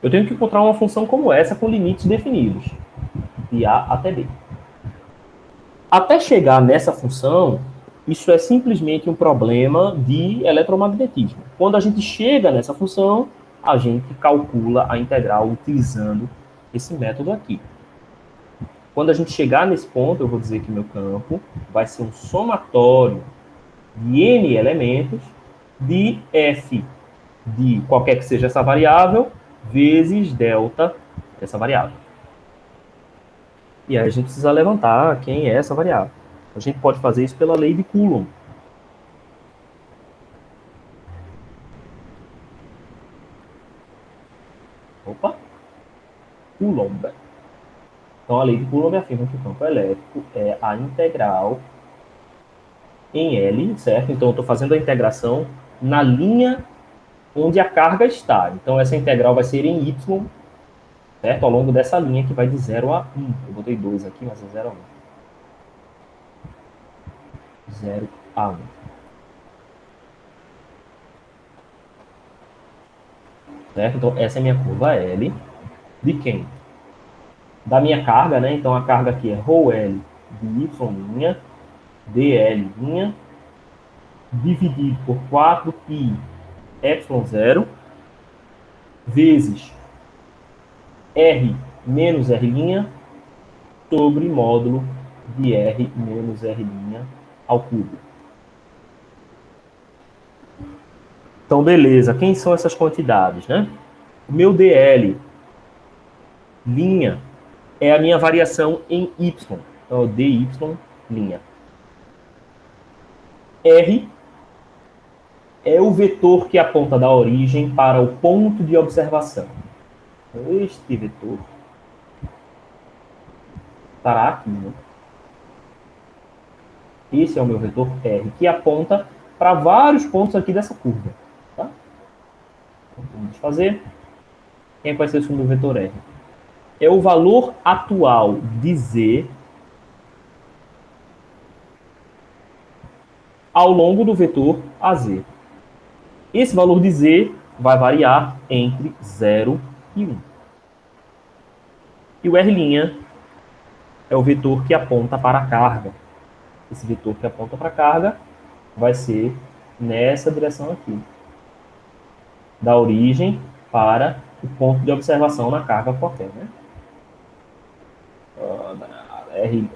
Eu tenho que encontrar uma função como essa com limites definidos, de A até B. Até chegar nessa função, isso é simplesmente um problema de eletromagnetismo. Quando a gente chega nessa função, a gente calcula a integral utilizando esse método aqui. Quando a gente chegar nesse ponto, eu vou dizer que meu campo vai ser um somatório de n elementos de f de qualquer que seja essa variável vezes delta dessa variável. E aí a gente precisa levantar quem é essa variável. A gente pode fazer isso pela lei de Coulomb. Opa! Coulomb. Então, a lei de Coulomb afirma que o campo elétrico é a integral em L, certo? Então, eu estou fazendo a integração na linha onde a carga está. Então, essa integral vai ser em Y, certo? Ao longo dessa linha que vai de 0 a 1. Eu botei 2 aqui, mas é 0 a 1. 0 a 1. Certo? Então, essa é a minha curva L. De quem? Da minha carga, né? Então, a carga aqui é ρL de Y', dL', dividido por 4π ε0, vezes R menos R' sobre módulo de R menos R' ao cubo. Então, beleza. Quem são essas quantidades, né? O meu dL' é a minha variação em Y. Então, dy'. R é o vetor que aponta da origem para o ponto de observação. Então, este vetor estará aqui, né? Esse é o meu vetor R, que aponta para vários pontos aqui dessa curva. Tá? Então, vamos fazer. Quem vai ser esse meu vetor R? É o valor atual de Z ao longo do vetor AZ. Esse valor de Z vai variar entre 0 e 1. E o R' é o vetor que aponta para a carga. Esse vetor que aponta para a carga vai ser nessa direção aqui. Da origem para o ponto de observação na carga qualquer, né? R'.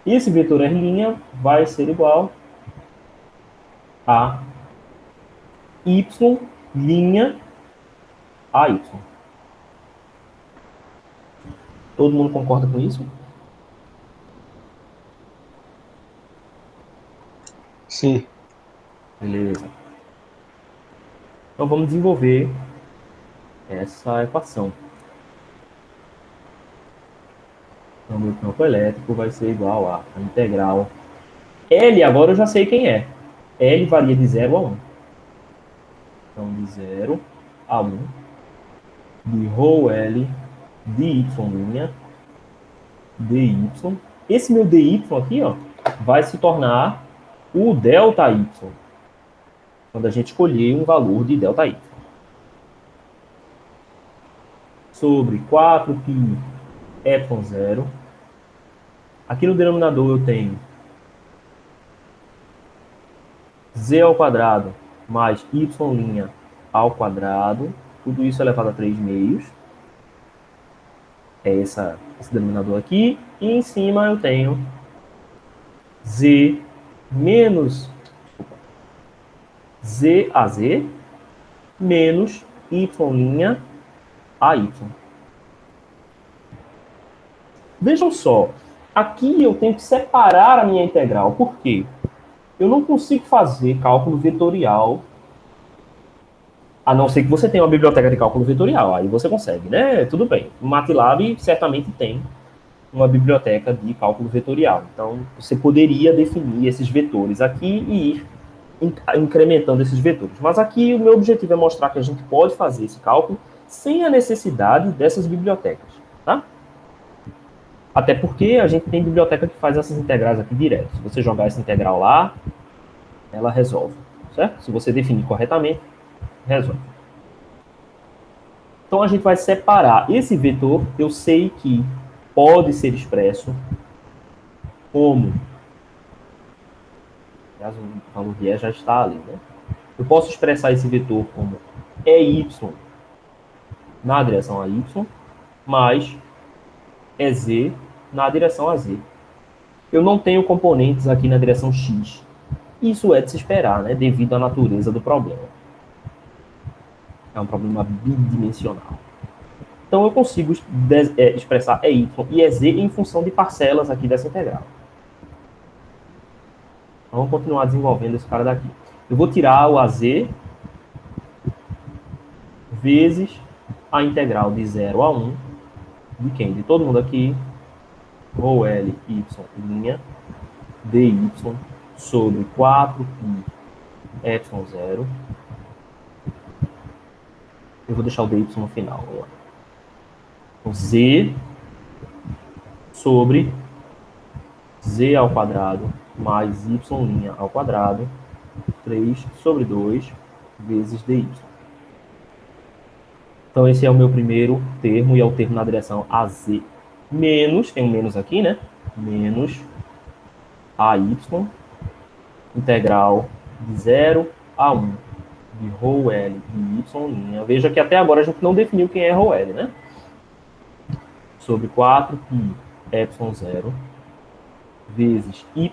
Esse vetor R' vai ser igual a Y' a Y. Todo mundo concorda com isso? Sim. Beleza. Então vamos desenvolver essa equação. Então, meu campo elétrico vai ser igual a integral. L, agora eu já sei quem é. L varia de 0 a 1. Então, de 0 a 1, de ρL, de Y', dy. Esse meu dy aqui, ó, vai se tornar o ΔY, quando a gente escolher um valor de ΔY. Sobre 4π ε0. Aqui no denominador eu tenho z ao quadrado mais y' ao quadrado. Tudo isso elevado a 3 meios. É esse denominador aqui. E em cima eu tenho z menos z a z menos y' a y. Vejam só, aqui eu tenho que separar a minha integral. Por quê? Eu não consigo fazer cálculo vetorial, a não ser que você tenha uma biblioteca de cálculo vetorial. Aí você consegue, né? Tudo bem. O MATLAB certamente tem uma biblioteca de cálculo vetorial. Então, você poderia definir esses vetores aqui e ir incrementando esses vetores. Mas aqui o meu objetivo é mostrar que a gente pode fazer esse cálculo sem a necessidade dessas bibliotecas, tá? Até porque a gente tem biblioteca que faz essas integrais aqui direto. Se você jogar essa integral lá, ela resolve. certo? Se você definir corretamente, resolve. Então, a gente vai separar esse vetor, eu sei que pode ser expresso como... Aliás, o valor de E já está ali, né? Eu posso expressar esse vetor como EY na direção a Y, mais EZ na direção a Z. Eu não tenho componentes aqui na direção X. Isso é de se esperar, né? Devido à natureza do problema. É um problema bidimensional. Então, eu consigo expressar EY e EZ em função de parcelas aqui dessa integral. Então, vamos continuar desenvolvendo esse cara daqui. Eu vou tirar o AZ vezes a integral de 0 a 1 de quem? De todo mundo aqui, rho L, Y', dy sobre 4 π ε0. Eu vou deixar o dy no final. Então, z sobre z ao quadrado mais y' ao quadrado, 3 sobre 2 vezes dy. Então, esse é o meu primeiro termo, e é o termo na direção AZ. Menos, tem um menos aqui, né? Menos AY, integral de 0 a 1 de rho L de y'. Veja que até agora a gente não definiu quem é rho L, né? Sobre 4 π ε0 vezes y'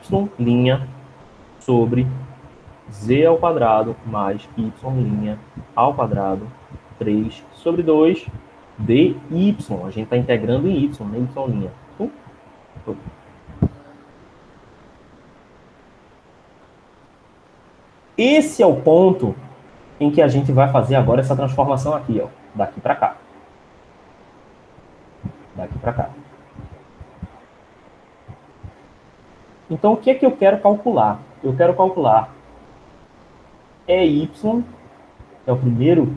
sobre z ao quadrado mais y' ao quadrado, 3 sobre 2 dy. A gente está integrando em y, né? Y'. Esse é o ponto em que a gente vai fazer agora essa transformação aqui, ó, daqui para cá. Daqui para cá. Então, o que é que eu quero calcular? Eu quero calcular EY, é o primeiro,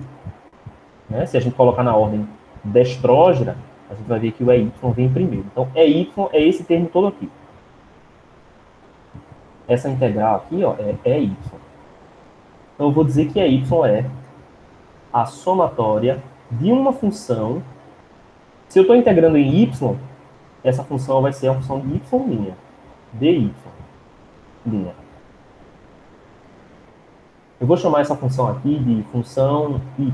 né? Se a gente colocar na ordem destrógena, a gente vai ver que o EY vem primeiro. Então, EY é esse termo todo aqui. Essa integral aqui, ó, é EY. Então, eu vou dizer que EY é a somatória de uma função. Se eu estou integrando em y, essa função vai ser a função de y', dy'. Eu vou chamar essa função aqui de função y,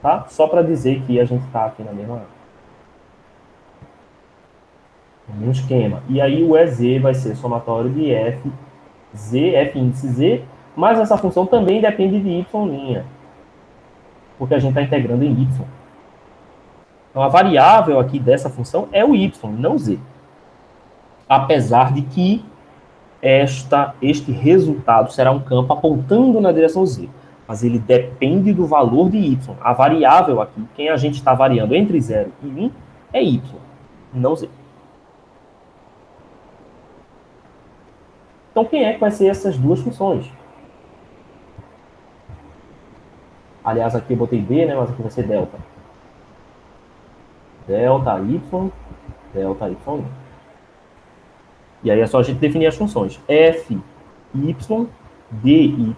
tá? Só para dizer que a gente está aqui no mesmo esquema. E aí o EZ vai ser somatório de f, z, f índice z, mas essa função também depende de y', porque a gente está integrando em y. Então, a variável aqui dessa função é o y, não z. Apesar de que este resultado será um campo apontando na direção z. Mas ele depende do valor de y. A variável aqui, quem a gente está variando entre 0 e 1, é y, não z. Então, quem é que vai ser essas duas funções? Aliás, aqui eu botei b, né? Mas aqui vai ser delta. Delta y, delta y'. E aí é só a gente definir as funções. F, y, dy'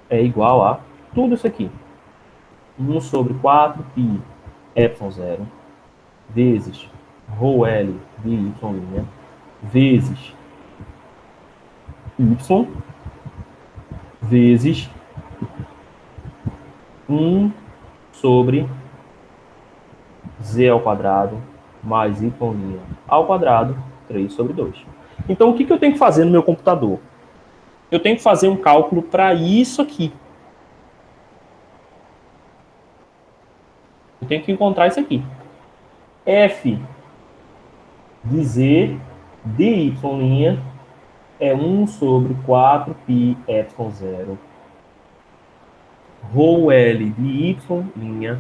é igual a tudo isso aqui. 1 sobre 4 π ε0 vezes rho L de y' vezes y vezes 1 sobre z ao quadrado mais y' ao quadrado, 3 sobre 2. Então, o que eu tenho que fazer no meu computador? Eu tenho que fazer um cálculo para isso aqui. Eu tenho que encontrar isso aqui. F de z de y' é 1 sobre 4 π ε0 rho L de y'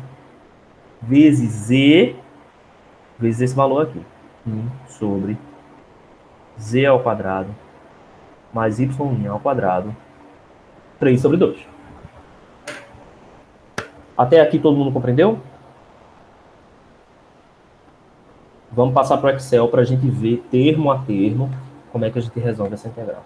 vezes z, vezes esse valor aqui. 1 sobre z ao quadrado mais y' ao quadrado, 3 sobre 2. Até aqui todo mundo compreendeu? Vamos passar para o Excel para a gente ver termo a termo como é que a gente resolve essa integral.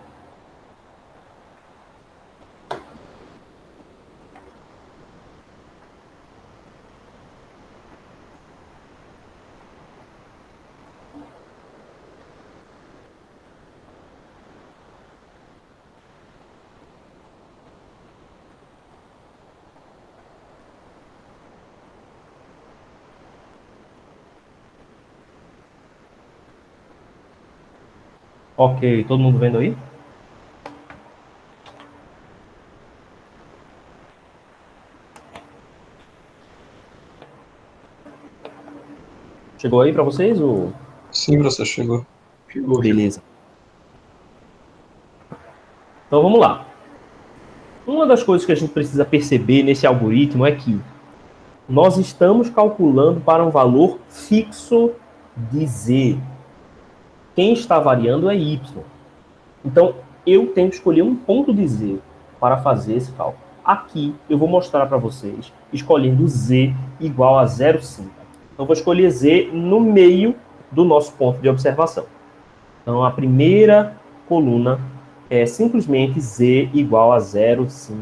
Ok, todo mundo vendo aí? Chegou aí para vocês? Ou... Sim, professor, chegou. Chegou. Beleza. Então vamos lá. Uma das coisas que a gente precisa perceber nesse algoritmo é que nós estamos calculando para um valor fixo de z. Quem está variando é y. Então, eu tenho que escolher um ponto de z para fazer esse cálculo. Aqui, eu vou mostrar para vocês, escolhendo z igual a 0,5. Então, vou escolher z no meio do nosso ponto de observação. Então, a primeira coluna é simplesmente z igual a 0,5.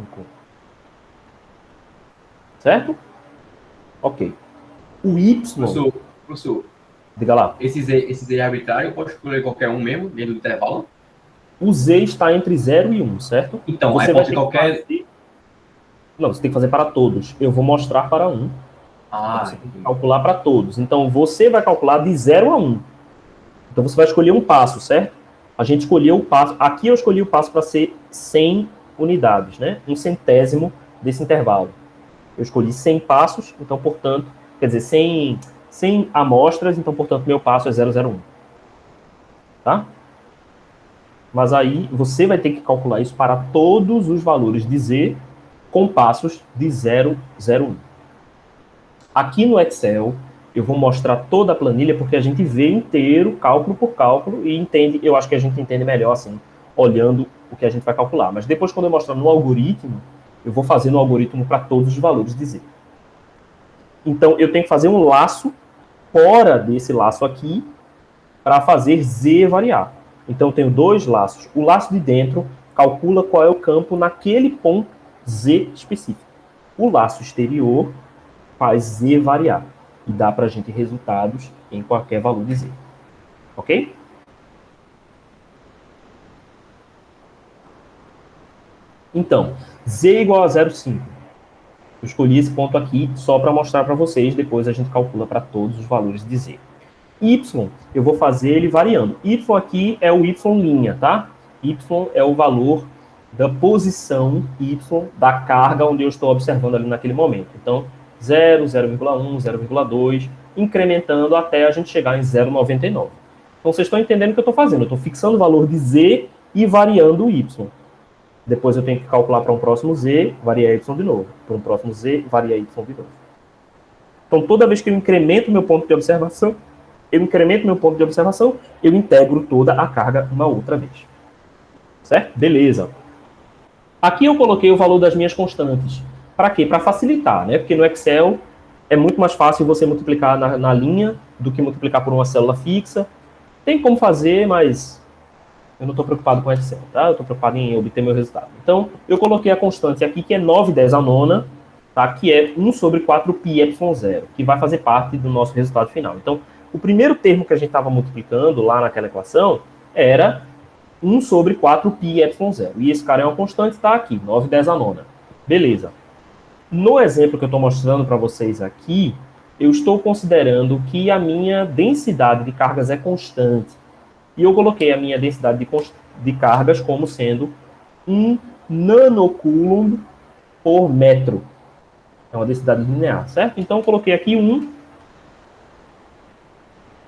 Certo? Ok. O y... Professor, Diga lá. esse Z é arbitrário, eu posso escolher qualquer um mesmo, dentro do intervalo? O z está entre 0 e 1, certo? Então, você aí vai pode ter ser qualquer... fazer... Não, você tem que fazer para todos. Eu vou mostrar para um. Ah, Você tem que calcular para todos. Então, você vai calcular de 0 a 1. Então, você vai escolher um passo, certo? A gente escolheu o passo... Aqui eu escolhi o passo para ser 100 unidades, né? 1/100º desse intervalo. Eu escolhi 100 passos, então, portanto... Quer dizer, 100 amostras, então, portanto, meu passo é 0,01. Tá? Mas aí, você vai ter que calcular isso para todos os valores de z com passos de 0,01. Aqui no Excel, eu vou mostrar toda a planilha, porque a gente vê inteiro, cálculo por cálculo, e entende, eu acho que a gente entende melhor, assim, olhando o que a gente vai calcular. Mas depois, quando eu mostrar no algoritmo, eu vou fazer no algoritmo para todos os valores de z. Então, eu tenho que fazer um laço fora desse laço aqui, para fazer z variar. Então, eu tenho dois laços. O laço de dentro calcula qual é o campo naquele ponto z específico. O laço exterior faz z variar. E dá para a gente resultados em qualquer valor de z. Ok? Então, z igual a 0,5. Eu escolhi esse ponto aqui só para mostrar para vocês. Depois a gente calcula para todos os valores de z. Y, eu vou fazer ele variando. Y aqui é o y', tá? Y é o valor da posição y da carga onde eu estou observando ali naquele momento. Então, 0, 0,1, 0,2, incrementando até a gente chegar em 0,99. Então, vocês estão entendendo o que eu estou fazendo. Eu estou fixando o valor de z e variando o y. Depois eu tenho que calcular para um próximo z, variar y de novo. Para um próximo z, variar y de novo. Então, toda vez que eu incremento meu ponto de observação, eu integro toda a carga uma outra vez. Certo? Beleza. Aqui eu coloquei o valor das minhas constantes. Para quê? Para facilitar, né? Porque no Excel é muito mais fácil você multiplicar na linha do que multiplicar por uma célula fixa. Tem como fazer, mas eu não estou preocupado com Excel, tá? Eu estou preocupado em obter meu resultado. Então, eu coloquei a constante aqui, que é 9/10 a nona, tá? Que é 1 sobre 4πε0, que vai fazer parte do nosso resultado final. Então, o primeiro termo que a gente estava multiplicando lá naquela equação era 1 sobre 4πε0. E esse cara é uma constante, está aqui, 9/10 a nona. Beleza. No exemplo que eu estou mostrando para vocês aqui, eu estou considerando que a minha densidade de cargas é constante. E eu coloquei a minha densidade de cargas como sendo 1 nanocoulomb por metro. É uma densidade linear, certo? Então, eu coloquei aqui 1.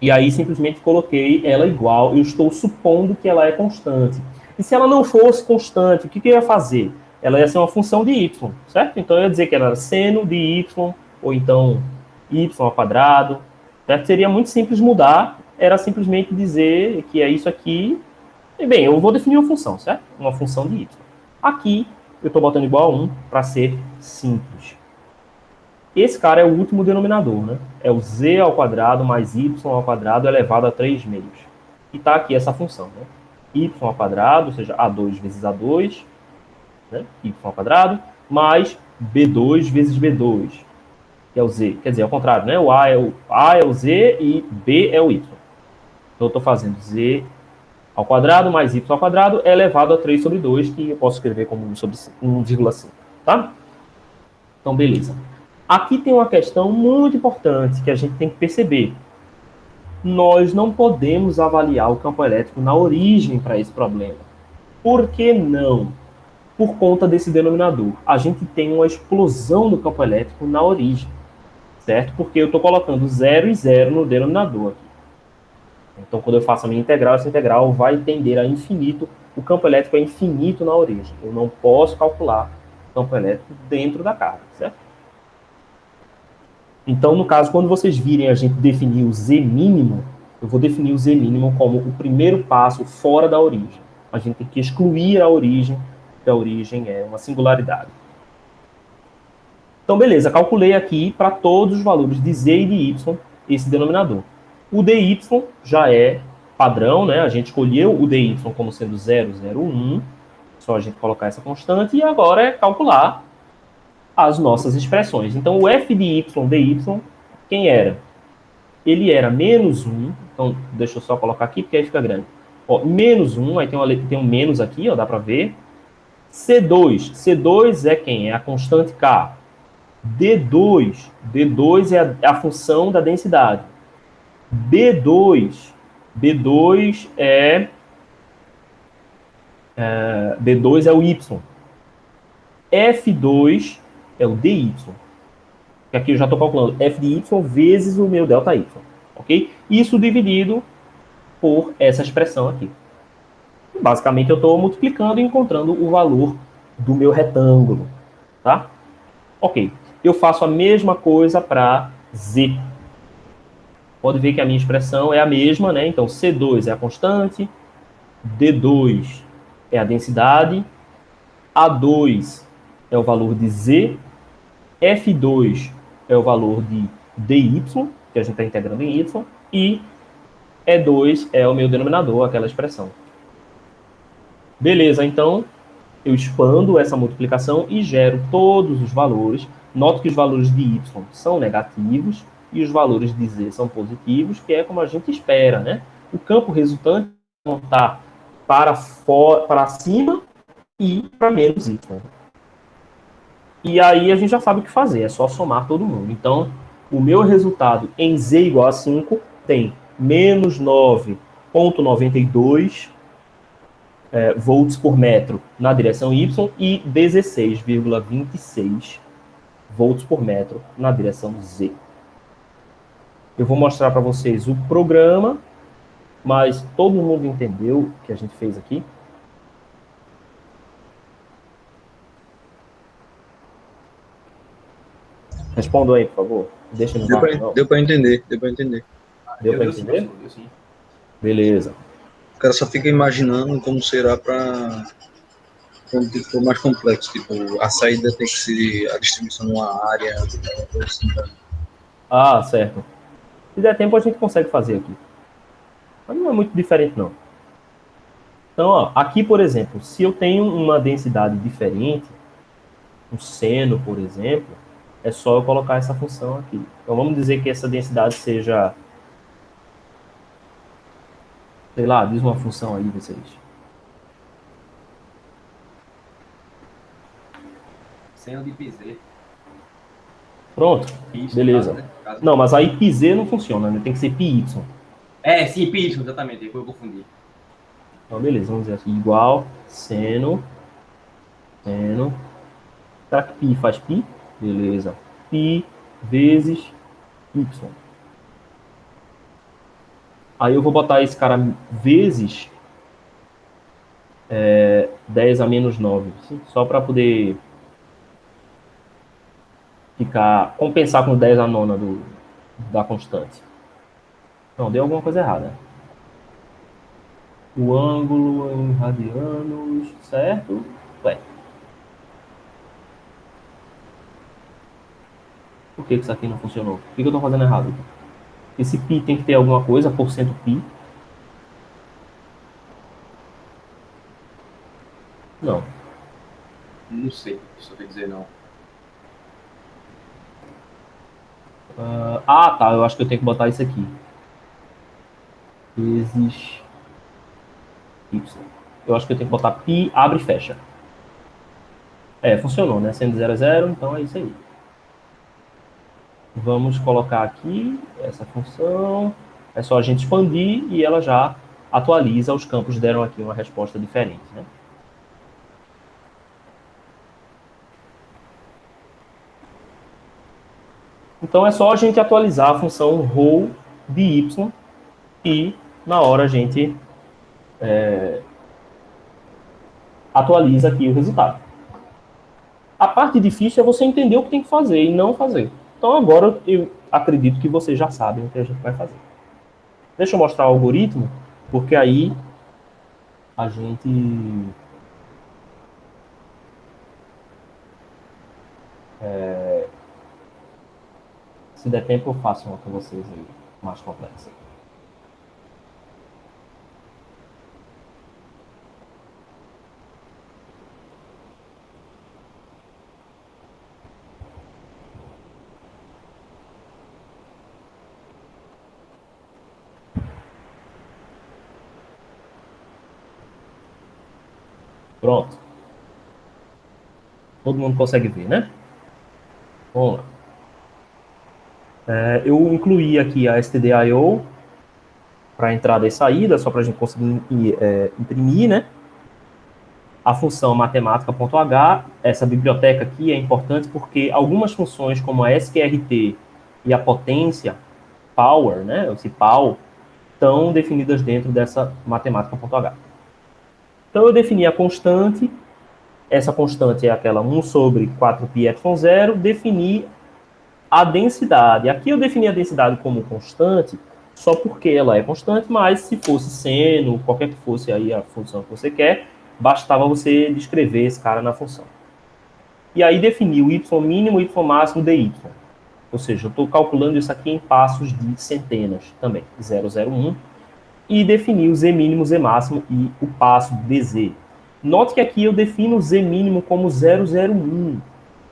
E aí, simplesmente coloquei ela igual. Eu estou supondo que ela é constante. E se ela não fosse constante, o que eu ia fazer? Ela ia ser uma função de y, certo? Então, eu ia dizer que era seno de y, ou então y ao quadrado. Certo? Seria muito simples mudar. Era simplesmente dizer que é isso aqui. E, bem, eu vou definir uma função, certo? Uma função de y. Aqui, eu estou botando igual a 1 para ser simples. Esse cara é o último denominador, né? É o z ao quadrado mais y ao quadrado elevado a 3 meios. E está aqui essa função, né? Y ao quadrado, ou seja, A2 vezes A2, né? Y ao quadrado, mais B2 vezes B2, que é o z. Quer dizer, ao contrário, né? O A é o z e B é o y. Então, eu estou fazendo z ao quadrado mais y ao quadrado elevado a 3 sobre 2, que eu posso escrever como 1 sobre 1,5, tá? Então, beleza. Aqui tem uma questão muito importante que a gente tem que perceber. nós não podemos avaliar o campo elétrico na origem para esse problema. Por que não? Por conta desse denominador. A gente tem uma explosão do campo elétrico na origem, certo? Porque eu estou colocando 0 e 0 no denominador aqui. Então, quando eu faço a minha integral, essa integral vai tender a infinito. O campo elétrico é infinito na origem. Eu não posso calcular o campo elétrico dentro da carga, certo? Então, no caso, quando vocês virem a gente definir o Z mínimo, eu vou definir o Z mínimo como o primeiro passo fora da origem. A gente tem que excluir a origem, porque a origem é uma singularidade. Então, beleza, calculei aqui para todos os valores de Z e de Y esse denominador. O dy já é padrão, né? A gente escolheu o dy como sendo 0, 0, 1. Só a gente colocar essa constante e agora é calcular as nossas expressões. Então, o f de y dy, quem era? Ele era menos 1. Então, deixa eu só colocar aqui, porque aí fica grande. Ó, menos 1, aí tem um menos aqui, ó, dá para ver. C2 é quem? É a constante K. D2 é a função da densidade. B2 é o Y. F2 é o DY. Que aqui eu já estou calculando F de Y vezes o meu delta Y. Ok? Isso dividido por essa expressão aqui. Basicamente, eu estou multiplicando e encontrando o valor do meu retângulo. Tá? Ok. Eu faço a mesma coisa para Z. Pode ver que a minha expressão é a mesma, né? Então, C2 é a constante, D2 é a densidade, A2 é o valor de Z, F2 é o valor de dy, que a gente está integrando em y, e E2 é o meu denominador, aquela expressão. Beleza, então eu expando essa multiplicação e gero todos os valores. Noto que os valores de y são negativos e os valores de z são positivos, que é como a gente espera, né? O campo resultante vai montar para cima e para menos y. E aí a gente já sabe o que fazer, é só somar todo mundo. Então, o meu resultado em z igual a 5 tem menos 9,92 volts por metro na direção y e 16,26 volts por metro na direção z. Eu vou mostrar para vocês o programa, mas todo mundo entendeu o que a gente fez aqui? Respondam aí, por favor. Deixa no vácuo. Deu para entender, deu para entender. Deu para entender? Sim. Beleza. O cara só fica imaginando como será para quando for mais complexo, tipo, a saída tem que ser a distribuição de uma área, assim, tá? Ah, certo. Se der tempo, a gente consegue fazer aqui. Mas não é muito diferente, não. Então, ó, aqui, por exemplo, se eu tenho uma densidade diferente, um seno, por exemplo, é só eu colocar essa função aqui. Então, vamos dizer que essa densidade seja, sei lá, diz uma função aí, vocês. Seno de πz. Pronto, Isso, beleza. caso, né? Caso. Não, mas aí πz não funciona, né? Tem que ser πy. É, sim, πy, exatamente. Depois eu confundi. Então, beleza, vamos dizer aqui, igual seno. Será que π faz π? Beleza. π vezes y. Aí eu vou botar esse cara vezes 10 a menos 9, só para poder compensar com 10 a nona da constante. Não, deu alguma coisa errada. O ângulo em radianos, certo? Ué. Por que isso aqui não funcionou? O que eu estou fazendo errado? Esse π tem que ter alguma coisa, porcento π. Não. Não sei, só quer dizer não. Tá, eu acho que eu tenho que botar isso aqui. Vezes y. Eu acho que eu tenho que botar π, abre e fecha. Funcionou, né? Sendo 0 a 0, então é isso aí. Vamos colocar aqui essa função. É só a gente expandir e ela já atualiza. Os campos deram aqui uma resposta diferente, né? Então é só a gente atualizar a função row de y e na hora a gente atualiza aqui o resultado. A parte difícil é você entender o que tem que fazer e não fazer. Então agora eu acredito que vocês já sabem o que a gente vai fazer. Deixa eu mostrar o algoritmo, porque aí a gente... se der tempo eu faço uma com vocês aí, mais complexa. Pronto. Todo mundo consegue ver, né? Vamos lá. Eu incluí aqui a stdio para entrada e saída, só para a gente conseguir imprimir, né? A função matemática.h, essa biblioteca aqui é importante porque algumas funções, como a sqrt e a potência, power, né? Esse pow, estão definidas dentro dessa matemática.h. Então eu defini a constante, essa constante é aquela 1 sobre 4πε0, defini a densidade. Aqui eu defini a densidade como constante, só porque ela é constante, mas se fosse seno, qualquer que fosse aí a função que você quer, bastava você descrever esse cara na função. E aí defini o y mínimo, y máximo, dy. Ou seja, eu estou calculando isso aqui em passos de centenas também, 001, e defini o z mínimo, z máximo e o passo dz. Note que aqui eu defino o z mínimo como 001,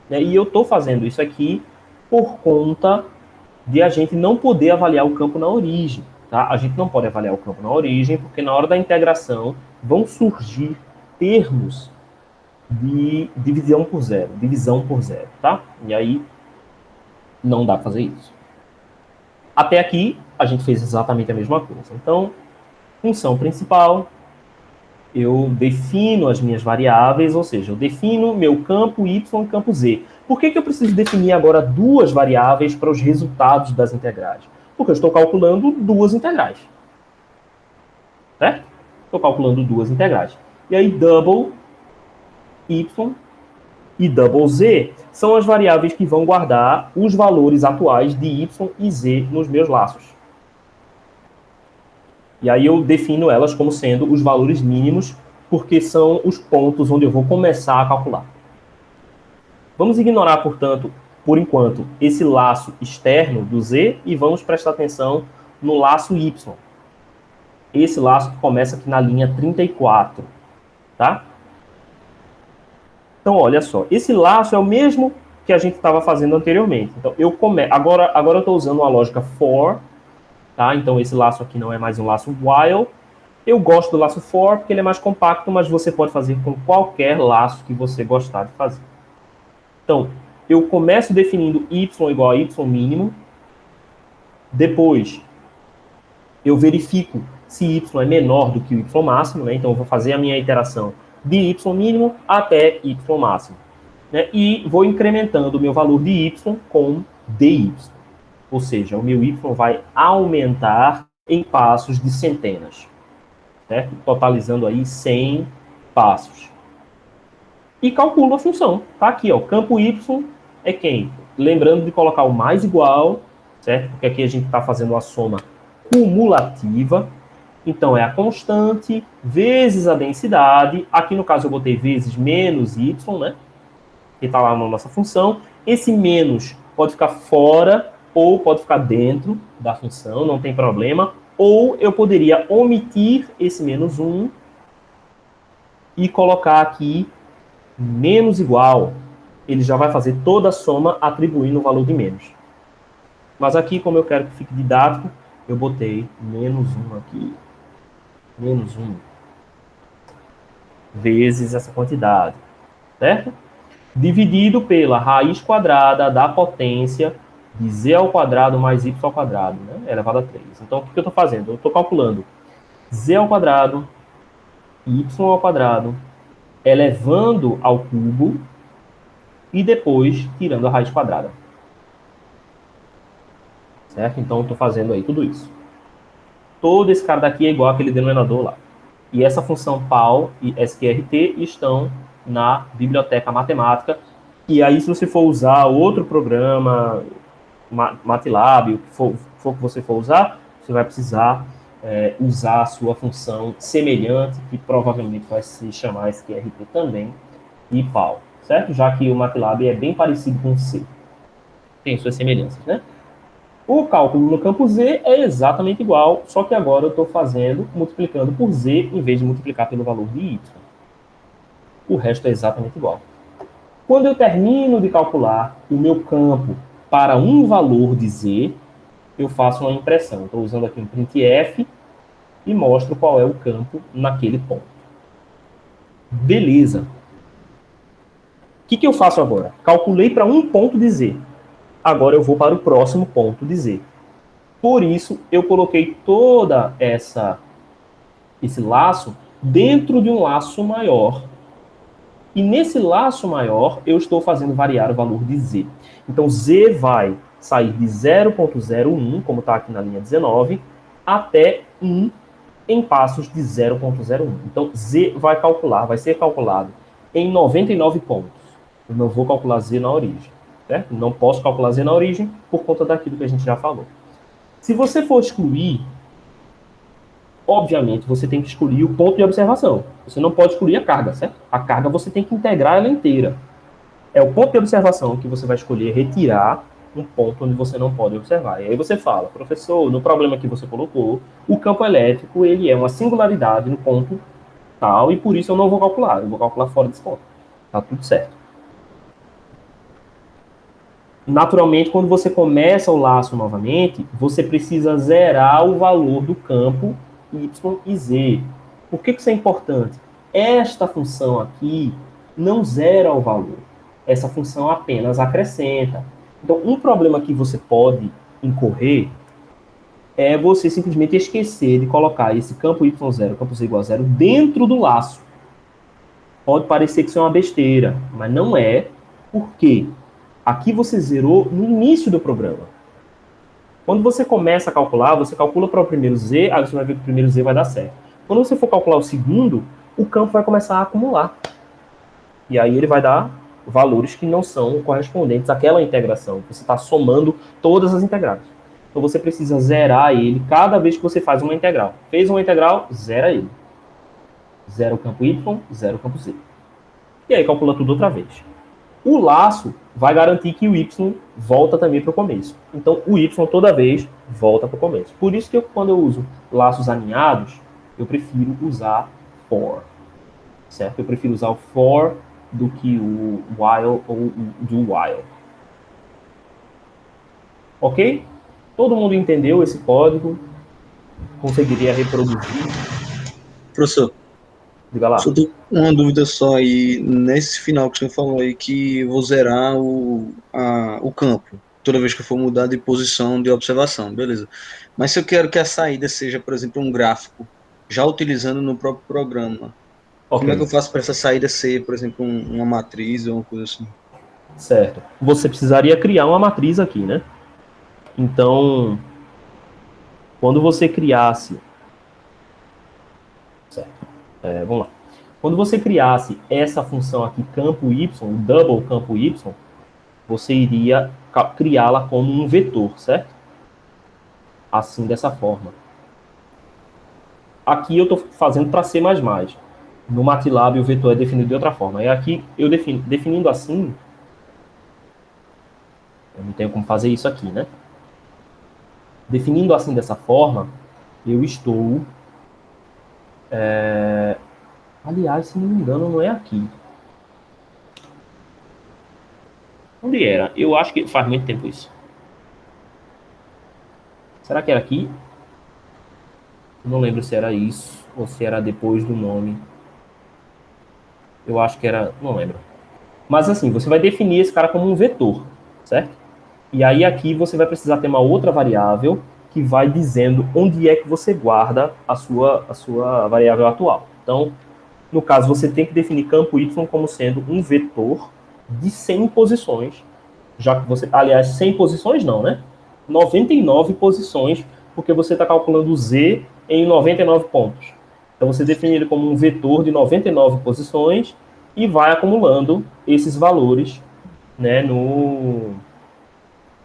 né? E eu estou fazendo isso aqui por conta de a gente não poder avaliar o campo na origem. Tá? A gente não pode avaliar o campo na origem, porque na hora da integração vão surgir termos de divisão por zero, tá? E aí não dá para fazer isso. Até aqui, a gente fez exatamente a mesma coisa. Então, função principal, eu defino as minhas variáveis, ou seja, eu defino meu campo y e campo z. Por que eu preciso definir agora duas variáveis para os resultados das integrais? Porque eu estou calculando duas integrais. Certo? Estou calculando duas integrais. E aí, double y e double z são as variáveis que vão guardar os valores atuais de y e z nos meus laços. E aí eu defino elas como sendo os valores mínimos, porque são os pontos onde eu vou começar a calcular. Vamos ignorar, portanto, por enquanto, esse laço externo do z e vamos prestar atenção no laço y. Esse laço que começa aqui na linha 34, tá? Então, olha só, esse laço é o mesmo que a gente estava fazendo anteriormente. Então, agora eu estou usando uma lógica for, tá? Então, esse laço aqui não é mais um laço while. Eu gosto do laço for porque ele é mais compacto, mas você pode fazer com qualquer laço que você gostar de fazer. Então, eu começo definindo y igual a y mínimo. Depois, eu verifico se y é menor do que o y máximo, né? Então, eu vou fazer a minha iteração de y mínimo até y máximo, né? E vou incrementando o meu valor de y com dy. Ou seja, o meu y vai aumentar em passos de centenas, certo? Totalizando aí 100 passos. E calculo a função. Tá aqui, ó, campo y é quem? Lembrando de colocar o mais igual, certo? Porque aqui a gente está fazendo uma soma cumulativa. Então, é a constante vezes a densidade. Aqui, no caso, eu botei vezes menos y, né? Que está lá na nossa função. Esse menos pode ficar fora ou pode ficar dentro da função, não tem problema. Ou eu poderia omitir esse menos 1 e colocar aqui menos igual. Ele já vai fazer toda a soma atribuindo o valor de menos. Mas aqui, como eu quero que fique didático, eu botei menos 1 aqui. Menos 1 vezes essa quantidade, certo? Dividido pela raiz quadrada da potência de z ao quadrado mais y ao quadrado, né, elevado a 3. Então, o que eu estou fazendo? Eu estou calculando z ao quadrado, y ao quadrado, elevando ao cubo e depois tirando a raiz quadrada. Certo? Então, eu estou fazendo aí tudo isso. Todo esse cara daqui é igual àquele denominador lá. E essa função PAL e SQRT estão na biblioteca matemática. E aí, se você for usar outro programa, MATLAB, o que for que você for usar, você vai precisar usar a sua função semelhante, que provavelmente vai se chamar SQRT também, e PAL, certo? Já que o MATLAB é bem parecido com o C. Tem suas semelhanças, né? O cálculo no campo Z é exatamente igual, só que agora eu estou multiplicando por Z em vez de multiplicar pelo valor de Y. O resto é exatamente igual. Quando eu termino de calcular o meu campo para um valor de Z, eu faço uma impressão. Estou usando aqui um printf e mostro qual é o campo naquele ponto. Beleza. O que eu faço agora? Calculei para um ponto de Z. Agora eu vou para o próximo ponto de Z. Por isso, eu coloquei toda esse laço dentro de um laço maior. E nesse laço maior, eu estou fazendo variar o valor de Z. Então, Z vai sair de 0,01, como está aqui na linha 19, até 1 em passos de 0,01. Então, Z vai ser calculado em 99 pontos. Eu não vou calcular Z na origem. Certo? Não posso calcular Z na origem por conta daquilo que a gente já falou. Se você for excluir, obviamente, você tem que excluir o ponto de observação. Você não pode excluir a carga, certo? A carga você tem que integrar ela inteira. É o ponto de observação que você vai escolher retirar um ponto onde você não pode observar. E aí você fala, professor, no problema que você colocou, o campo elétrico ele é uma singularidade no ponto tal, e por isso eu não vou calcular. Eu vou calcular fora desse ponto. Tá tudo certo. Naturalmente, quando você começa o laço novamente, você precisa zerar o valor do campo y e z. Por que isso é importante? Esta função aqui não zera o valor. Essa função apenas acrescenta. Então, um problema que você pode incorrer é você simplesmente esquecer de colocar esse campo y0, campo z igual a 0, dentro do laço. Pode parecer que isso é uma besteira, mas não é. Por quê? Aqui você zerou no início do programa. Quando você começa a calcular, você calcula para o primeiro Z, aí você vai ver que o primeiro Z vai dar certo. Quando você for calcular o segundo, o campo vai começar a acumular. E aí ele vai dar valores que não são correspondentes àquela integração. Você está somando todas as integrais. Então você precisa zerar ele cada vez que você faz uma integral. Fez uma integral, zera ele. Zera o campo Y, zera o campo Z. E aí calcula tudo outra vez. O laço vai garantir que o Y volta também para o começo. Então, o Y toda vez volta para o começo. Por isso que quando eu uso laços alinhados, eu prefiro usar for. Certo? Eu prefiro usar o for do que o while ou o do while. Ok? Todo mundo entendeu esse código? Conseguiria reproduzir? Professor, Diga lá. só tô com uma dúvida só aí, nesse final que o senhor falou aí, que vou zerar o campo, toda vez que eu for mudar de posição de observação, beleza. Mas se eu quero que a saída seja, por exemplo, um gráfico, já utilizando no próprio programa, como é que eu faço para essa saída ser, por exemplo, uma matriz ou uma coisa assim? Certo. Você precisaria criar uma matriz aqui, né? Então, quando você criasse... Certo. Vamos lá. Quando você criasse essa função aqui, campo y, o double campo y, você iria criá-la como um vetor, certo? Assim, dessa forma. Aqui eu estou fazendo para C++. No MATLAB o vetor é definido de outra forma. E aqui eu definindo assim, eu não tenho como fazer isso aqui, né? Definindo assim dessa forma, eu estou... Aliás, se não me engano, não é aqui. Onde era? Eu acho que faz muito tempo isso. Será que era aqui? Eu não lembro se era isso ou se era depois do nome. Eu acho que era... Não lembro. Mas assim, você vai definir esse cara como um vetor, certo? E aí aqui você vai precisar ter uma outra variável que vai dizendo onde é que você guarda a sua variável atual. Então, no caso, você tem que definir campo y como sendo um vetor de 100 posições, já que você... Aliás, 100 posições não, né? 99 posições, porque você está calculando o z em 99 pontos. Então, você define ele como um vetor de 99 posições e vai acumulando esses valores, né,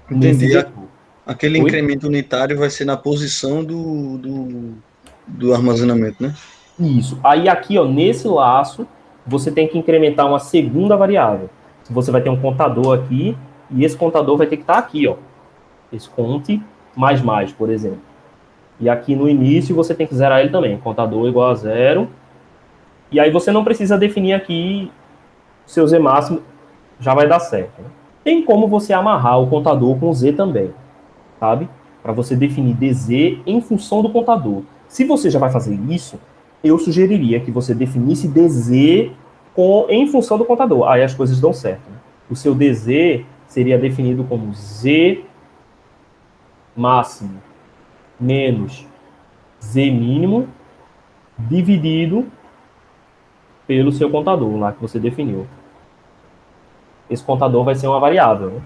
nesse Entendi. vetor. Aquele Oi? incremento unitário vai ser na posição do armazenamento, né? Isso. Aí aqui, ó, nesse laço, você tem que incrementar uma segunda variável. Você vai ter um contador aqui, e esse contador vai ter que estar aqui, ó. Esse conte mais, por exemplo. E aqui no início você tem que zerar ele também. Contador igual a 0. E aí você não precisa definir aqui seu Z máximo, já vai dar certo. Né? Tem como você amarrar o contador com Z também, sabe? Para você definir DZ em função do contador. Se você já vai fazer isso, eu sugeriria que você definisse DZ em função do contador. Aí as coisas dão certo. Né? O seu DZ seria definido como Z máximo menos Z mínimo dividido pelo seu contador lá que você definiu. Esse contador vai ser uma variável. Né?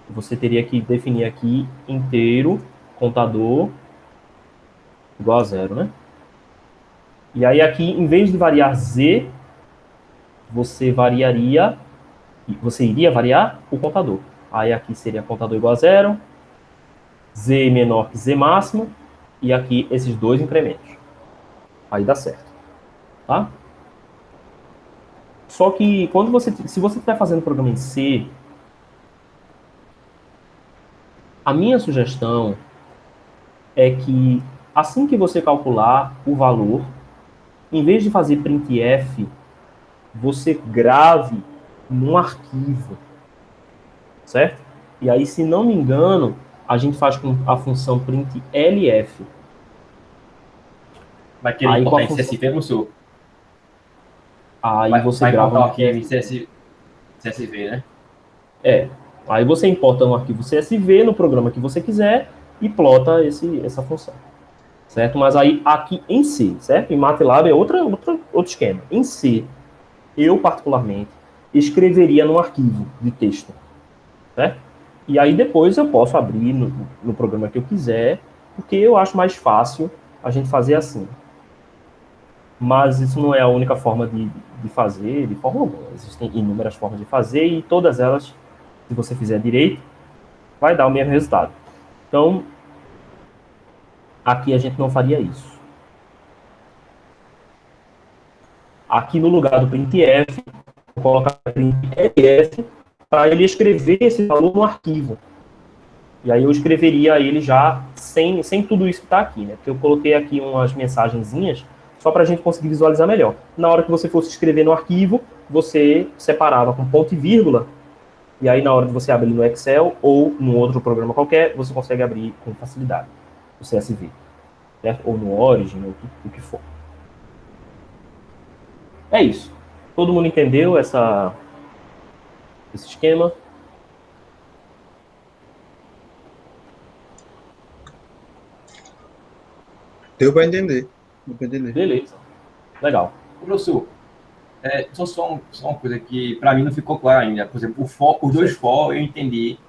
Você teria que definir aqui inteiro contador igual a 0, né? E aí aqui, em vez de variar z, você iria variar o contador. Aí aqui seria contador igual a 0, z menor que z máximo, e aqui esses dois incrementos. Aí dá certo. Tá? Só que se você estiver fazendo programa em C, a minha sugestão é que assim que você calcular o valor, em vez de fazer printf, você grave num arquivo, certo? E aí, se não me engano, a gente faz com a função printlf. Vai querer Aí, importar em CSV, professor? Aí você Vai grava importar o no arquivo em CSV. CSV, né? Aí você importa um arquivo CSV no programa que você quiser e plota essa função, certo? Mas aí aqui em C, certo? Em MATLAB é outro esquema. Em C, eu particularmente escreveria num arquivo de texto, certo? E aí depois eu posso abrir no programa que eu quiser, porque eu acho mais fácil a gente fazer assim. Mas isso não é a única forma de fazer, de forma alguma. Existem inúmeras formas de fazer e todas elas, se você fizer direito, vai dar o mesmo resultado. Então, aqui a gente não faria isso. Aqui no lugar do printf, vou colocar printf para ele escrever esse valor no arquivo. E aí eu escreveria ele já sem tudo isso que está aqui, né? Porque eu coloquei aqui umas mensagenzinhas só para a gente conseguir visualizar melhor. Na hora que você fosse escrever no arquivo, você separava com ponto e vírgula, e aí na hora de você abrir no Excel ou num outro programa qualquer, você consegue abrir com facilidade o CSV, certo? Ou no Origin, ou o que for. É isso. Todo mundo entendeu esse esquema? Deu para entender. Deu para entender. Beleza. Legal. Professor, só uma coisa que para mim não ficou claro ainda. Por exemplo, os dois for eu entendi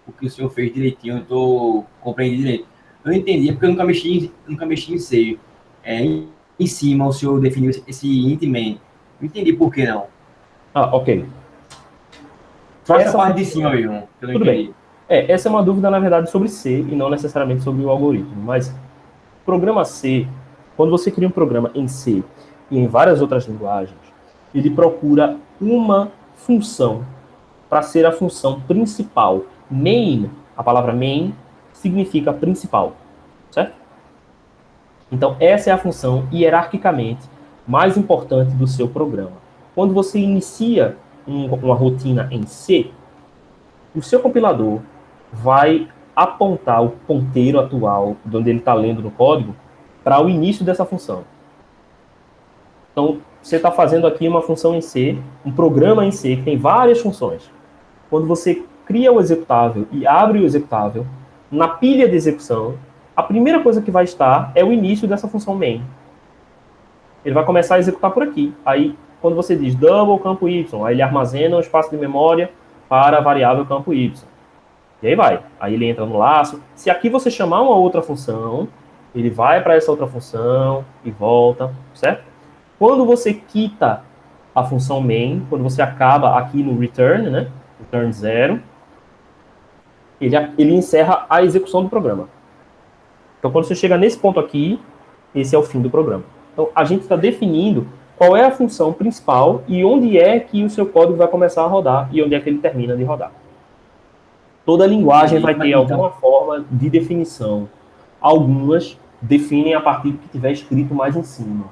o que o senhor fez direitinho, eu estou compreendendo direito. Eu entendi porque eu nunca mexi em C. Em cima o senhor definiu esse int main. Não entendi por que não. Ok. Só essa parte de cima mesmo, que eu não Tudo entendi. bem. Essa é uma dúvida, na verdade, sobre C e não necessariamente sobre o algoritmo. Mas programa C, quando você cria um programa em C e em várias outras linguagens, ele procura uma função para ser a função principal. Main, a palavra main, significa principal, certo? Então, essa é a função hierarquicamente mais importante do seu programa. Quando você inicia uma rotina em C, o seu compilador vai apontar o ponteiro atual, de onde ele está lendo no código, para o início dessa função. Então, você está fazendo aqui uma função em C, um programa em C, que tem várias funções. Quando você cria o executável e abre o executável, na pilha de execução, a primeira coisa que vai estar é o início dessa função main. Ele vai começar a executar por aqui. Aí, quando você diz double campo y, aí ele armazena um espaço de memória para a variável campo y. E aí vai. Aí ele entra no laço. Se aqui você chamar uma outra função, ele vai para essa outra função e volta, certo? Quando você quita a função main, quando você acaba aqui no return, né? Return 0, ele encerra a execução do programa. Então, quando você chega nesse ponto aqui, esse é o fim do programa. Então, a gente está definindo qual é a função principal e onde é que o seu código vai começar a rodar e onde é que ele termina de rodar. Toda linguagem vai ter alguma forma de definição. Algumas definem a partir do que tiver escrito mais em cima.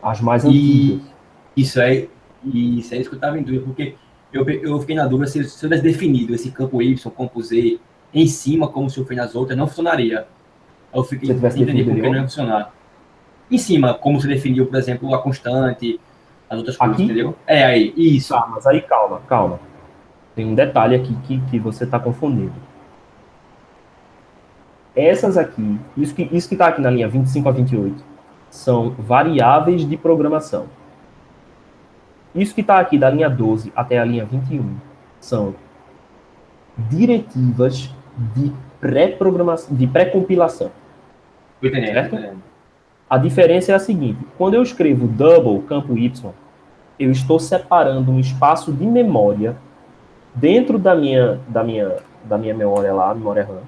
As mais antigas. Isso é isso que eu estava em dúvida, porque eu fiquei na dúvida se eu tivesse definido esse campo Y, campo Z, em cima, como se eu fez nas outras, não funcionaria. Eu fiquei entendendo por que não ia funcionar. Em cima, como se definiu, por exemplo, a constante, as outras coisas, aqui? Entendeu? É, aí, isso. Tá, mas aí calma. Tem um detalhe aqui que você está confundindo. Essas aqui, isso que está aqui na linha 25 a 28, são variáveis de programação. Isso que está aqui da linha 12 até a linha 21 são diretivas de pré-programação, de pré-compilação. Certo? A diferença é a seguinte: quando eu escrevo double campo y, eu estou separando um espaço de memória dentro da minha memória lá, memória RAM.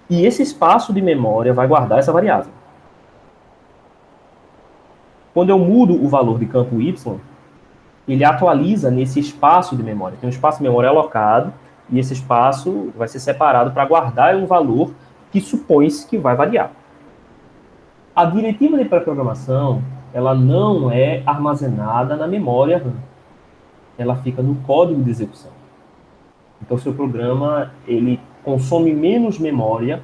E esse espaço de memória vai guardar essa variável. Quando eu mudo o valor de campo y, ele atualiza nesse espaço de memória. Tem um espaço de memória alocado e esse espaço vai ser separado para guardar um valor que supõe-se que vai variar. A diretiva de pré-programação, ela não é armazenada na memória RAM. Ela fica no código de execução. Então, o seu programa, ele consome menos memória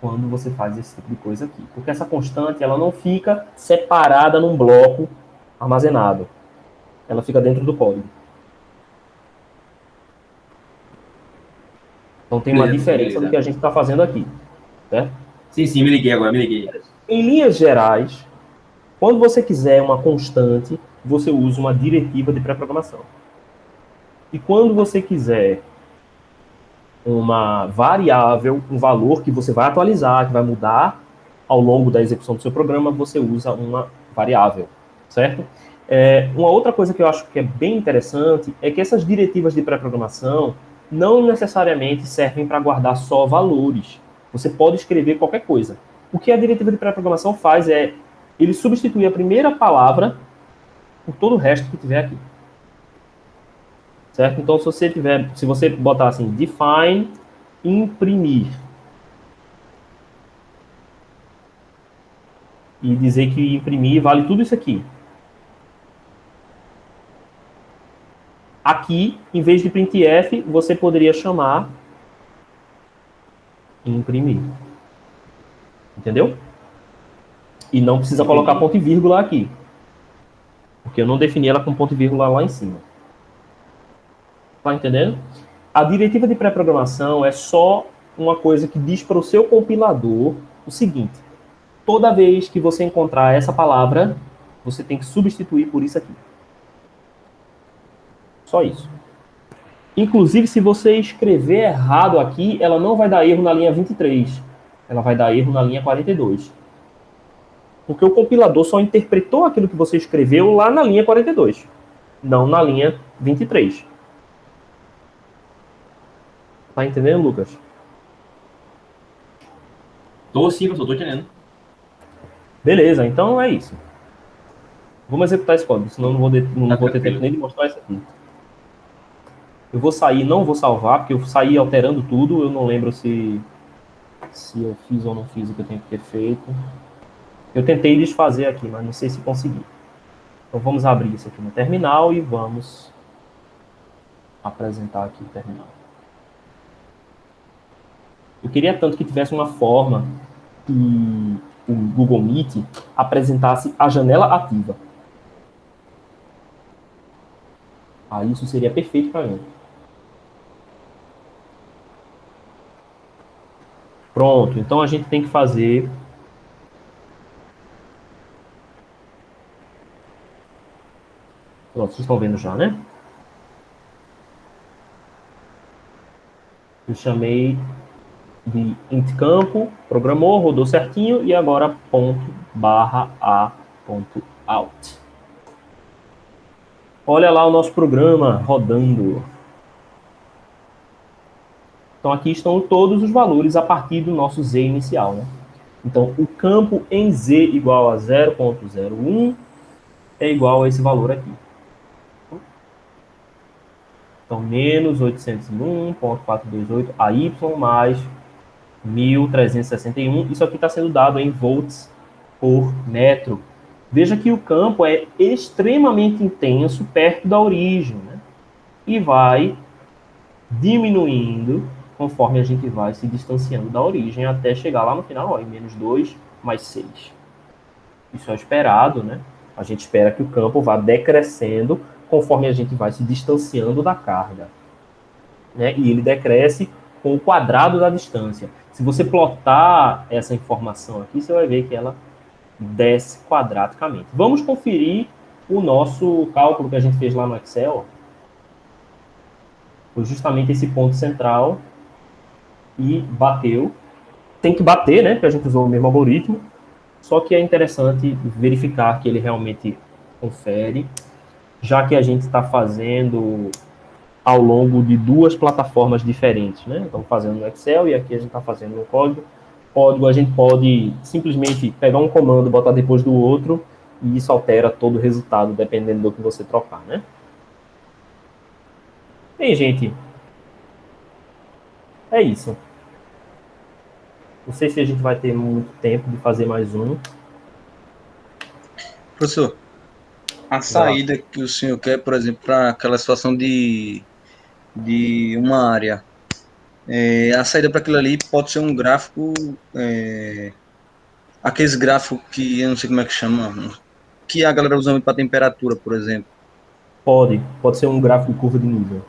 quando você faz esse tipo de coisa aqui. Porque essa constante, ela não fica separada num bloco armazenado. Ela fica dentro do código. Então, tem uma diferença do que a gente está fazendo aqui. Certo? Sim, me liguei agora. Em linhas gerais, quando você quiser uma constante, você usa uma diretiva de pré-programação. E quando você quiser uma variável, um valor que você vai atualizar, que vai mudar ao longo da execução do seu programa, você usa uma variável, certo? Uma outra coisa que eu acho que é bem interessante é que essas diretivas de pré-programação não necessariamente servem para guardar só valores. Você pode escrever qualquer coisa. O que a diretiva de pré-programação faz é ele substituir a primeira palavra por todo o resto que tiver aqui. Certo? Então, se você botar assim, define, imprimir, e dizer que imprimir vale tudo isso aqui. Aqui, em vez de printf, você poderia chamar imprimir. Entendeu? E não precisa colocar ponto e vírgula aqui. Porque eu não defini ela com ponto e vírgula lá em cima. Tá entendendo? A diretiva de pré-programação é só uma coisa que diz para o seu compilador o seguinte: toda vez que você encontrar essa palavra, você tem que substituir por isso aqui. Só isso. Inclusive, se você escrever errado aqui, ela não vai dar erro na linha 23. Ela vai dar erro na linha 42. Porque o compilador só interpretou aquilo que você escreveu lá na linha 42, não na linha 23. Tá entendendo, Lucas? Sim, professor, tô entendendo. Beleza, então é isso. Vamos executar esse código, senão não vou ter tempo nem de mostrar isso aqui. Eu vou sair, não vou salvar, porque eu saí alterando tudo. Eu não lembro se eu fiz ou não fiz o que eu tenho que ter feito. Eu tentei desfazer aqui, mas não sei se consegui. Então vamos abrir isso aqui no terminal e vamos apresentar aqui o terminal. Eu queria tanto que tivesse uma forma que o Google Meet apresentasse a janela ativa. Aí isso seria perfeito para mim. Pronto, então a gente tem que fazer... Pronto, vocês estão vendo já, né? Eu chamei de int campo, programou, rodou certinho, e agora ponto barra a ponto out. Olha lá o nosso programa rodando. Então aqui estão todos os valores a partir do nosso z inicial, né? Então o campo em z igual a 0.01 é igual a esse valor aqui. Então menos 801.428 AY mais 1361. Isso aqui está sendo dado em volts por metro. Veja que o campo é extremamente intenso perto da origem, né? E vai diminuindo conforme a gente vai se distanciando da origem até chegar lá no final, ó, em menos 2 mais 6. Isso é esperado, né? A gente espera que o campo vá decrescendo conforme a gente vai se distanciando da carga, né? E ele decresce com o quadrado da distância. Se você plotar essa informação aqui, você vai ver que ela desce quadraticamente. Vamos conferir o nosso cálculo que a gente fez lá no Excel. Foi justamente esse ponto central e bateu. Tem que bater, né? Porque a gente usou o mesmo algoritmo. Só que é interessante verificar que ele realmente confere, já que a gente está fazendo ao longo de duas plataformas diferentes, né? Estamos fazendo no Excel e aqui a gente está fazendo no código. Código a gente pode simplesmente pegar um comando, botar depois do outro, e isso altera todo o resultado, dependendo do que você trocar, né? Bem, gente, é isso. Não sei se a gente vai ter muito tempo de fazer mais um. Professor, a saída que o senhor quer, por exemplo, para aquela situação de uma área, a saída para aquilo ali pode ser um gráfico, aqueles gráficos que eu não sei como é que chama, que a galera usa muito para temperatura, por exemplo. Pode ser um gráfico de curva de nível.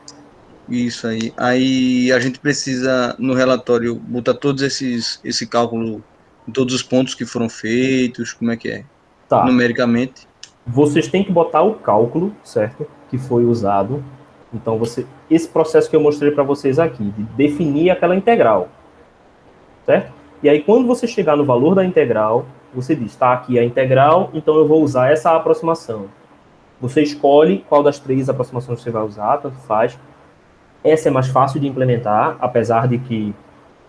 Isso aí. Aí a gente precisa, no relatório, botar todos esse cálculo em todos os pontos que foram feitos, como é que é? Tá. Numericamente. Vocês têm que botar o cálculo, certo? Que foi usado. Então, esse processo que eu mostrei para vocês aqui, de definir aquela integral, certo? E aí, quando você chegar no valor da integral, você diz, tá, aqui a integral, então eu vou usar essa aproximação. Você escolhe qual das três aproximações você vai usar, tanto faz. Essa é mais fácil de implementar, apesar de que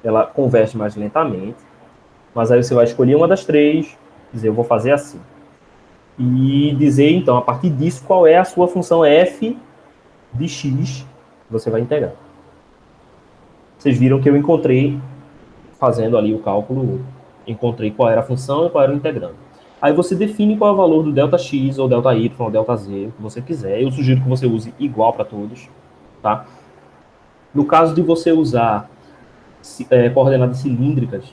ela converte mais lentamente. Mas aí você vai escolher uma das três, dizer, eu vou fazer assim. E dizer, então, a partir disso, qual é a sua função f de x que você vai integrar. Vocês viram que eu encontrei, fazendo ali o cálculo, encontrei qual era a função e qual era o integrando. Aí você define qual é o valor do Δx, ou Δy, ou Δz, o que você quiser. Eu sugiro que você use igual para todos, tá? No caso de você usar coordenadas cilíndricas,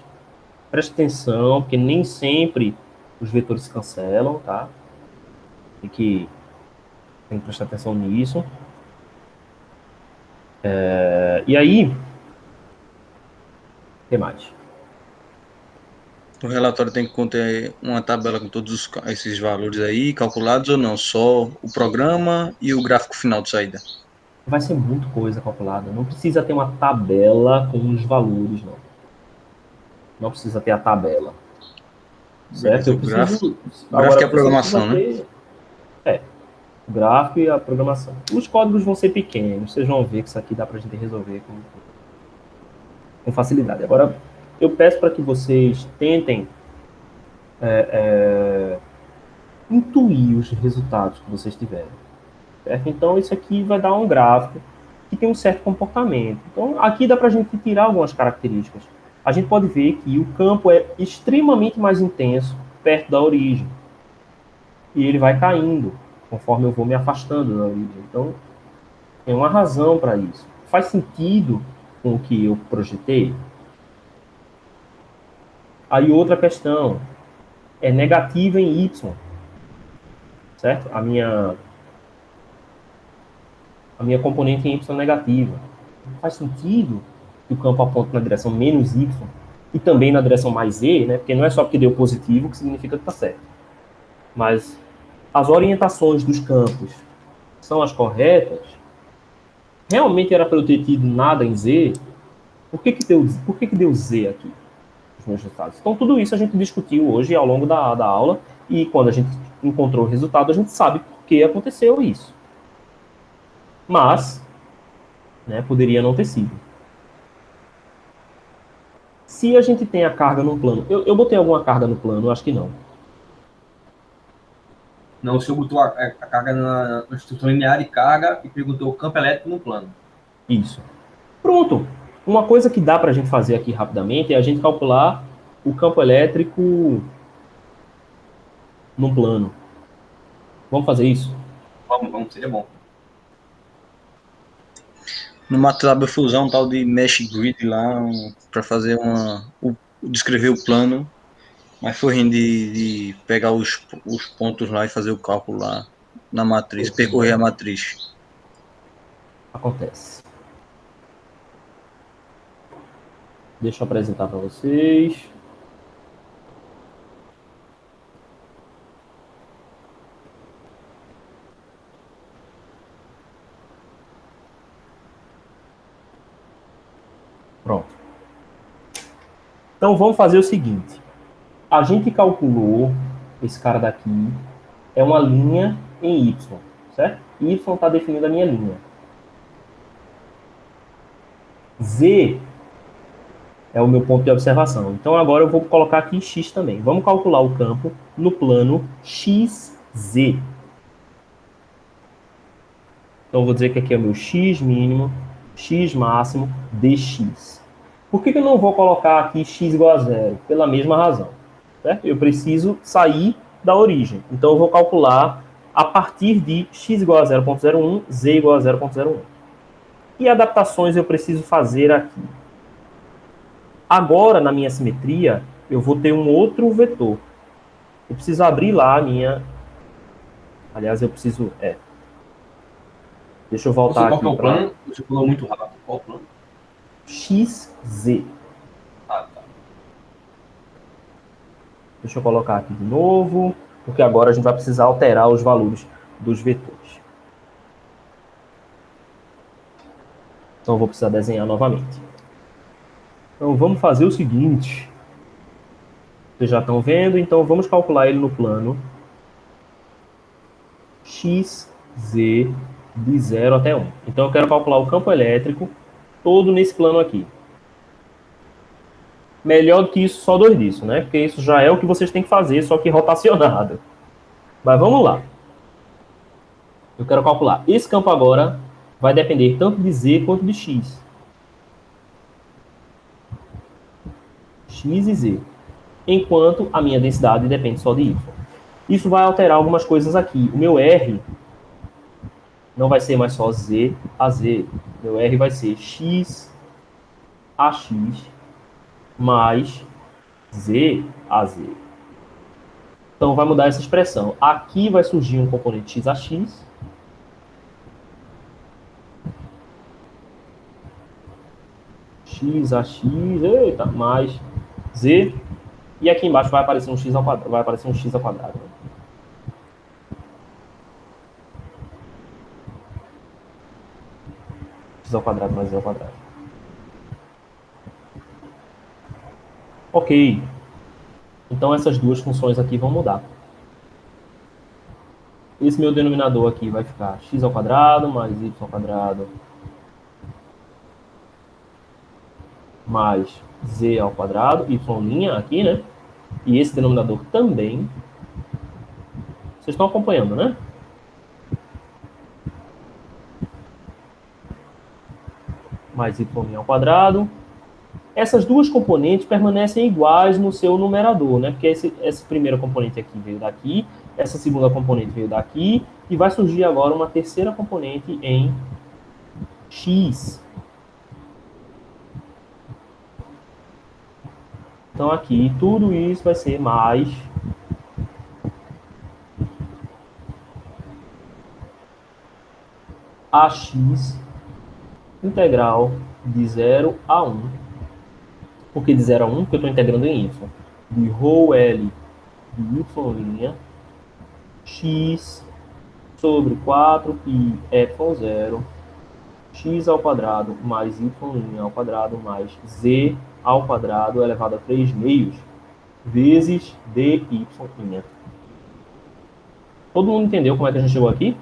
preste atenção, porque nem sempre os vetores se cancelam, tá? Tem que prestar atenção nisso. E aí, o que mais? O relatório tem que conter uma tabela com todos esses valores aí, calculados ou não? Só o programa e o gráfico final de saída. Vai ser muito coisa calculada. Não precisa ter uma tabela com os valores, não. Não precisa ter a tabela. Certo? Beleza, Eu preciso... o gráfico é a programação, né? O gráfico e a programação. Os códigos vão ser pequenos. Vocês vão ver que isso aqui dá pra gente resolver com facilidade. Agora, eu peço para que vocês tentem intuir os resultados que vocês tiverem. Certo? Então, isso aqui vai dar um gráfico que tem um certo comportamento. Então, aqui dá para a gente tirar algumas características. A gente pode ver que o campo é extremamente mais intenso perto da origem. E ele vai caindo conforme eu vou me afastando da origem. Então, tem uma razão para isso. Faz sentido com o que eu projetei? Aí outra questão é negativa em y, certo? A minha componente em y é negativa. Faz sentido que o campo aponte na direção menos y? e também na direção mais Z, né? Porque não é só porque deu positivo que significa que está certo. Mas as orientações dos campos são as corretas, realmente era para eu ter tido nada em Z, por que deu Z aqui, os meus resultados? Então, tudo isso a gente discutiu hoje ao longo da aula, e quando a gente encontrou o resultado, a gente sabe por que aconteceu isso. Mas, né, poderia não ter sido. Se a gente tem a carga no plano, eu botei alguma carga no plano? Acho que não. Não, o senhor botou a carga na instrução linear de carga e perguntou o campo elétrico no plano. Isso. Pronto. Uma coisa que dá para a gente fazer aqui rapidamente é a gente calcular o campo elétrico no plano. Vamos fazer isso? Vamos, seria bom. No MATLAB eu fui usar um tal de Mesh Grid lá para fazer descrever o plano, mas foi ruim de pegar os pontos lá e fazer o cálculo lá na matriz, percorrer a matriz. Acontece. Deixa eu apresentar para vocês. Pronto. Então vamos fazer o seguinte. A gente calculou, esse cara daqui é uma linha em Y, certo? Y está definindo a minha linha. Z é o meu ponto de observação. Então agora eu vou colocar aqui X também. Vamos calcular o campo no plano XZ. Então eu vou dizer que aqui é o meu X mínimo, X máximo, dx. Por que eu não vou colocar aqui x igual a zero? Pela mesma razão. Certo? Eu preciso sair da origem. Então eu vou calcular a partir de x igual a 0,01, z igual a 0,01. Que adaptações eu preciso fazer aqui? Agora, na minha simetria, eu vou ter um outro vetor. Eu preciso abrir lá a minha... Aliás, eu preciso... Deixa eu voltar aqui Qual é o para... plano? Você falou muito rápido. Qual é o plano? XZ. Tá. Deixa eu colocar aqui de novo, porque agora a gente vai precisar alterar os valores dos vetores. Então eu vou precisar desenhar novamente. Então vamos fazer o seguinte. Vocês já estão vendo, então vamos calcular ele no plano XZ de 0 até 1. Então eu quero calcular o campo elétrico todo nesse plano aqui. Melhor do que isso, só 2 disso, né? Porque isso já é o que vocês têm que fazer, só que rotacionado. Mas vamos lá. Eu quero calcular. Esse campo agora vai depender tanto de Z quanto de X. X e Z. Enquanto a minha densidade depende só de Y. Isso vai alterar algumas coisas aqui. O meu R não vai ser mais só Z a Z. Meu R vai ser X a X mais Z a Z. Então vai mudar essa expressão. Aqui vai surgir um componente X a X. X a X, eita, mais Z. E aqui embaixo vai aparecer um X ao quadrado. Vai aparecer um X ao quadrado. X ao quadrado mais Z ao quadrado. Ok. Então essas duas funções aqui vão mudar. Esse meu denominador aqui vai ficar x ao quadrado mais y ao quadrado mais z ao quadrado, y' aqui, né? E esse denominador também. Vocês estão acompanhando, né? Mais y' ao quadrado. Essas duas componentes permanecem iguais no seu numerador, né? Porque esse primeiro componente aqui veio daqui, essa segunda componente veio daqui, e vai surgir agora uma terceira componente em x. Então aqui tudo isso vai ser mais ax integral de 0 a 1 Por que de 0 a 1? Porque eu estou integrando em y. De rho L de y' x sobre 4π ε0 x ao quadrado mais y' ao quadrado mais z ao quadrado elevado a 3 meios vezes dy'. Todo mundo entendeu como é que a gente chegou aqui?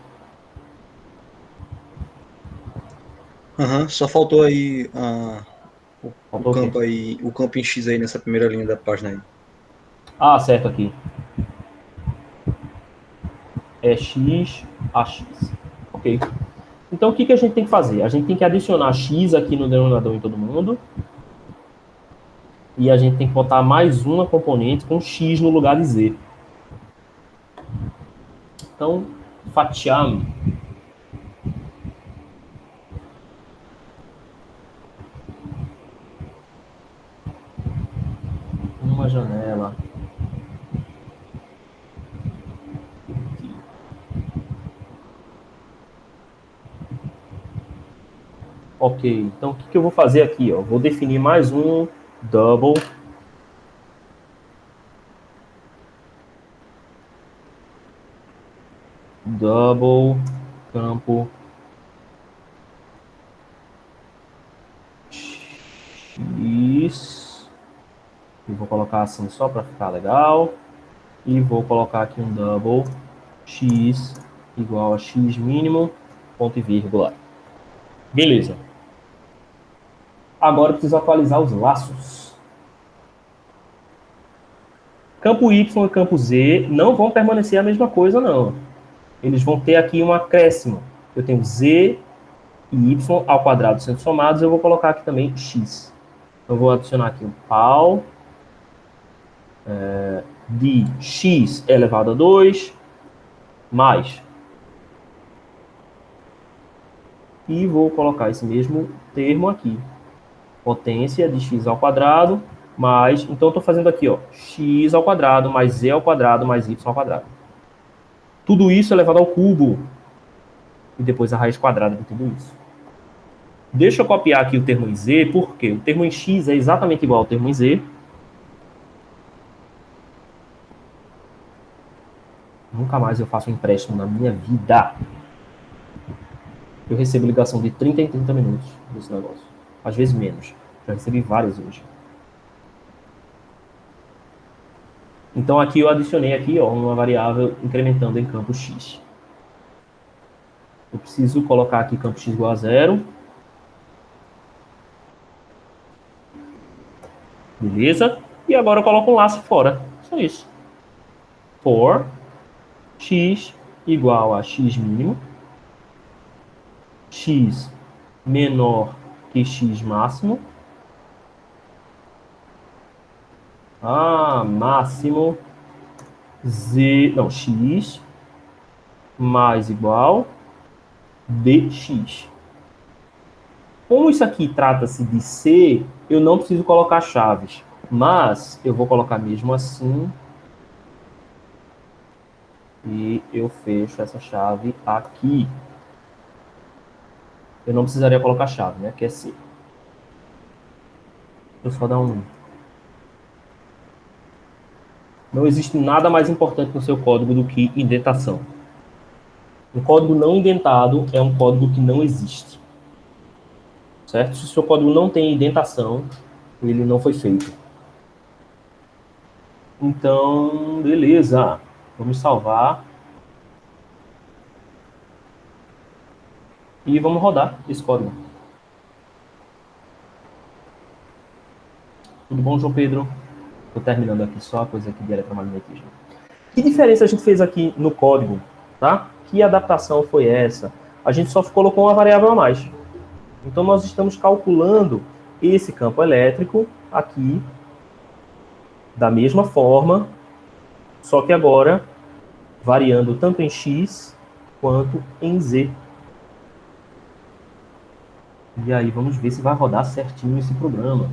Aham, só faltou aí o Faltou o quê? campo aí, o campo em X aí nessa primeira linha da página aí. Ah, certo, aqui. É x a x. Ok. Então, o que a gente tem que fazer? A gente tem que adicionar x aqui no denominador em todo mundo. E a gente tem que botar mais uma componente com x no lugar de z. Então, fatiar uma janela. Ok, então o que eu vou fazer aqui? Ó? Vou definir mais um double campo x. E vou colocar assim só para ficar legal. E vou colocar aqui um double x igual a x mínimo, ponto e vírgula. Beleza. Agora eu preciso atualizar os laços. Campo y e campo z não vão permanecer a mesma coisa, não. Eles vão ter aqui um acréscimo. Eu tenho z e y ao quadrado sendo somados, eu vou colocar aqui também x. Eu vou adicionar aqui um pau de x elevado a 2 mais. E vou colocar esse mesmo termo aqui. Potência de x ao quadrado mais... Então, eu estou fazendo aqui, ó, x ao quadrado mais z ao quadrado mais y ao quadrado. Tudo isso elevado ao cubo. E depois a raiz quadrada de tudo isso. Deixa eu copiar aqui o termo em z, porque o termo em x é exatamente igual ao termo em z. Nunca mais eu faço um empréstimo na minha vida. Eu recebo ligação de 30 em 30 minutos desse negócio. Às vezes menos. Já recebi várias hoje. Então aqui eu adicionei aqui, ó, uma variável incrementando em campo x. Eu preciso colocar aqui campo x igual a 0. Beleza? E agora eu coloco um laço fora. Só isso. For x igual a x mínimo, x menor que x máximo, máximo x mais igual dx. Como isso aqui trata-se de C, eu não preciso colocar chaves, mas eu vou colocar mesmo assim e eu fecho essa chave aqui. Eu não precisaria colocar chave, né? Que é C. Eu só dar um. Não existe nada mais importante no seu código do que indentação. Um código não indentado é um código que não existe. Certo? Se o seu código não tem indentação, ele não foi feito. Então, beleza. Vamos salvar. E vamos rodar esse código. Tudo bom, João Pedro? Estou terminando aqui só a coisa aqui de eletromagnetismo. Que diferença a gente fez aqui no código? Tá? Que adaptação foi essa? A gente só colocou uma variável a mais. Então, nós estamos calculando esse campo elétrico aqui da mesma forma, só que agora variando tanto em x quanto em z. E aí, vamos ver se vai rodar certinho esse programa.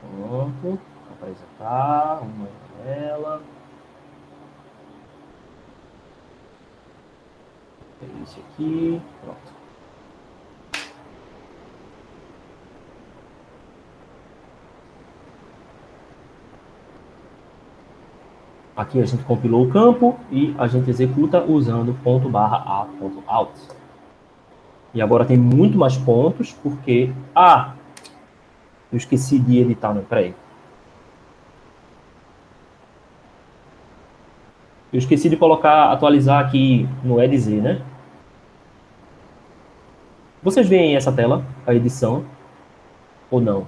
Pronto. Apresentar uma janela. É isso aqui. Pronto. Aqui a gente compilou o campo e a gente executa usando ./a.out. E agora tem muito mais pontos, porque... Ah! Eu esqueci de editar, não, peraí. Eu esqueci de atualizar aqui no EDZ, né? Vocês veem essa tela, a edição, ou não?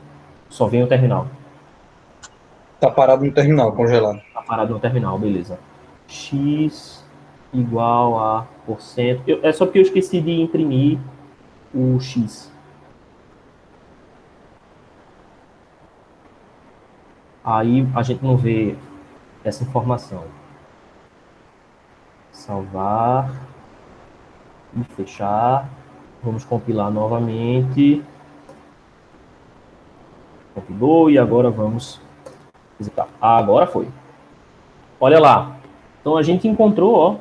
Só vem o terminal. Tá parado no terminal, congelado. Tá parado no terminal, beleza. X igual a %. É só porque eu esqueci de imprimir o X. Aí a gente não vê essa informação. Salvar e fechar. Vamos compilar novamente. Compilou e agora vamos executar. Ah, agora foi. Olha lá. Então a gente encontrou, ó,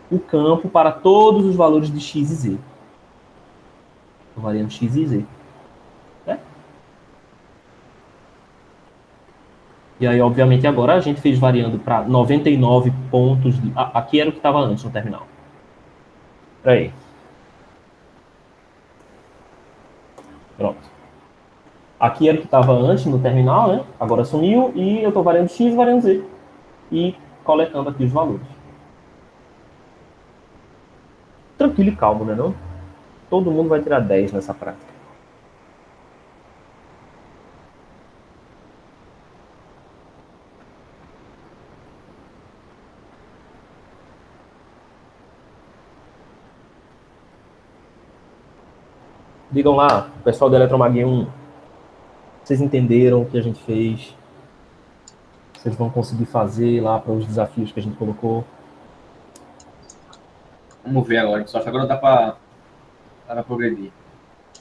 o campo para todos os valores de x e z. Variando x e z. Né? E aí, obviamente, agora a gente fez variando para 99 pontos. Aqui era o que estava antes no terminal. Espera aí. Pronto. Aqui era o que estava antes no terminal, né? Agora sumiu e eu estou variando x e variando z. E coletando aqui os valores. Tranquilo e calmo, né não? Todo mundo vai tirar 10 nessa prática. Digam lá, o pessoal do Eletromag 1, vocês entenderam o que a gente fez? Vocês vão conseguir fazer lá para os desafios que a gente colocou? Vamos ver agora, só que agora dá para progredir.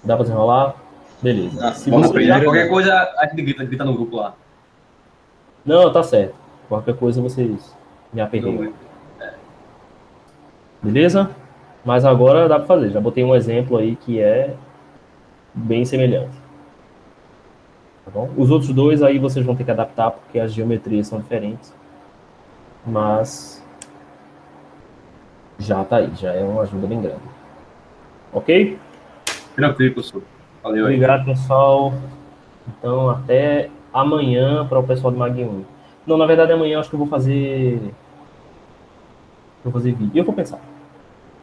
Dá para desenrolar? Beleza. Se Vamos você aprender. já... Qualquer coisa, a gente grita no grupo lá. Não, tá certo. Qualquer coisa vocês me aperreiam. Beleza? Mas agora dá para fazer. Já botei um exemplo aí que é bem semelhante. Tá bom? Os outros dois aí vocês vão ter que adaptar porque as geometrias são diferentes. Mas já tá aí, já é uma ajuda bem grande. Ok? Tranquilo, professor. Valeu aí. Obrigado, pessoal. Então, até amanhã para o pessoal do Mag 1. Não, na verdade, amanhã eu acho que eu vou fazer vídeo. E eu vou pensar.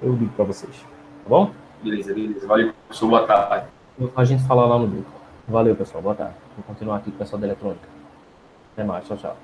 Eu digo para vocês. Tá bom? Beleza. Valeu, professor. Boa tarde. A gente fala lá no grupo. Valeu, pessoal. Boa tarde. Vou continuar aqui com o pessoal da eletrônica. Até mais. Tchau, tchau.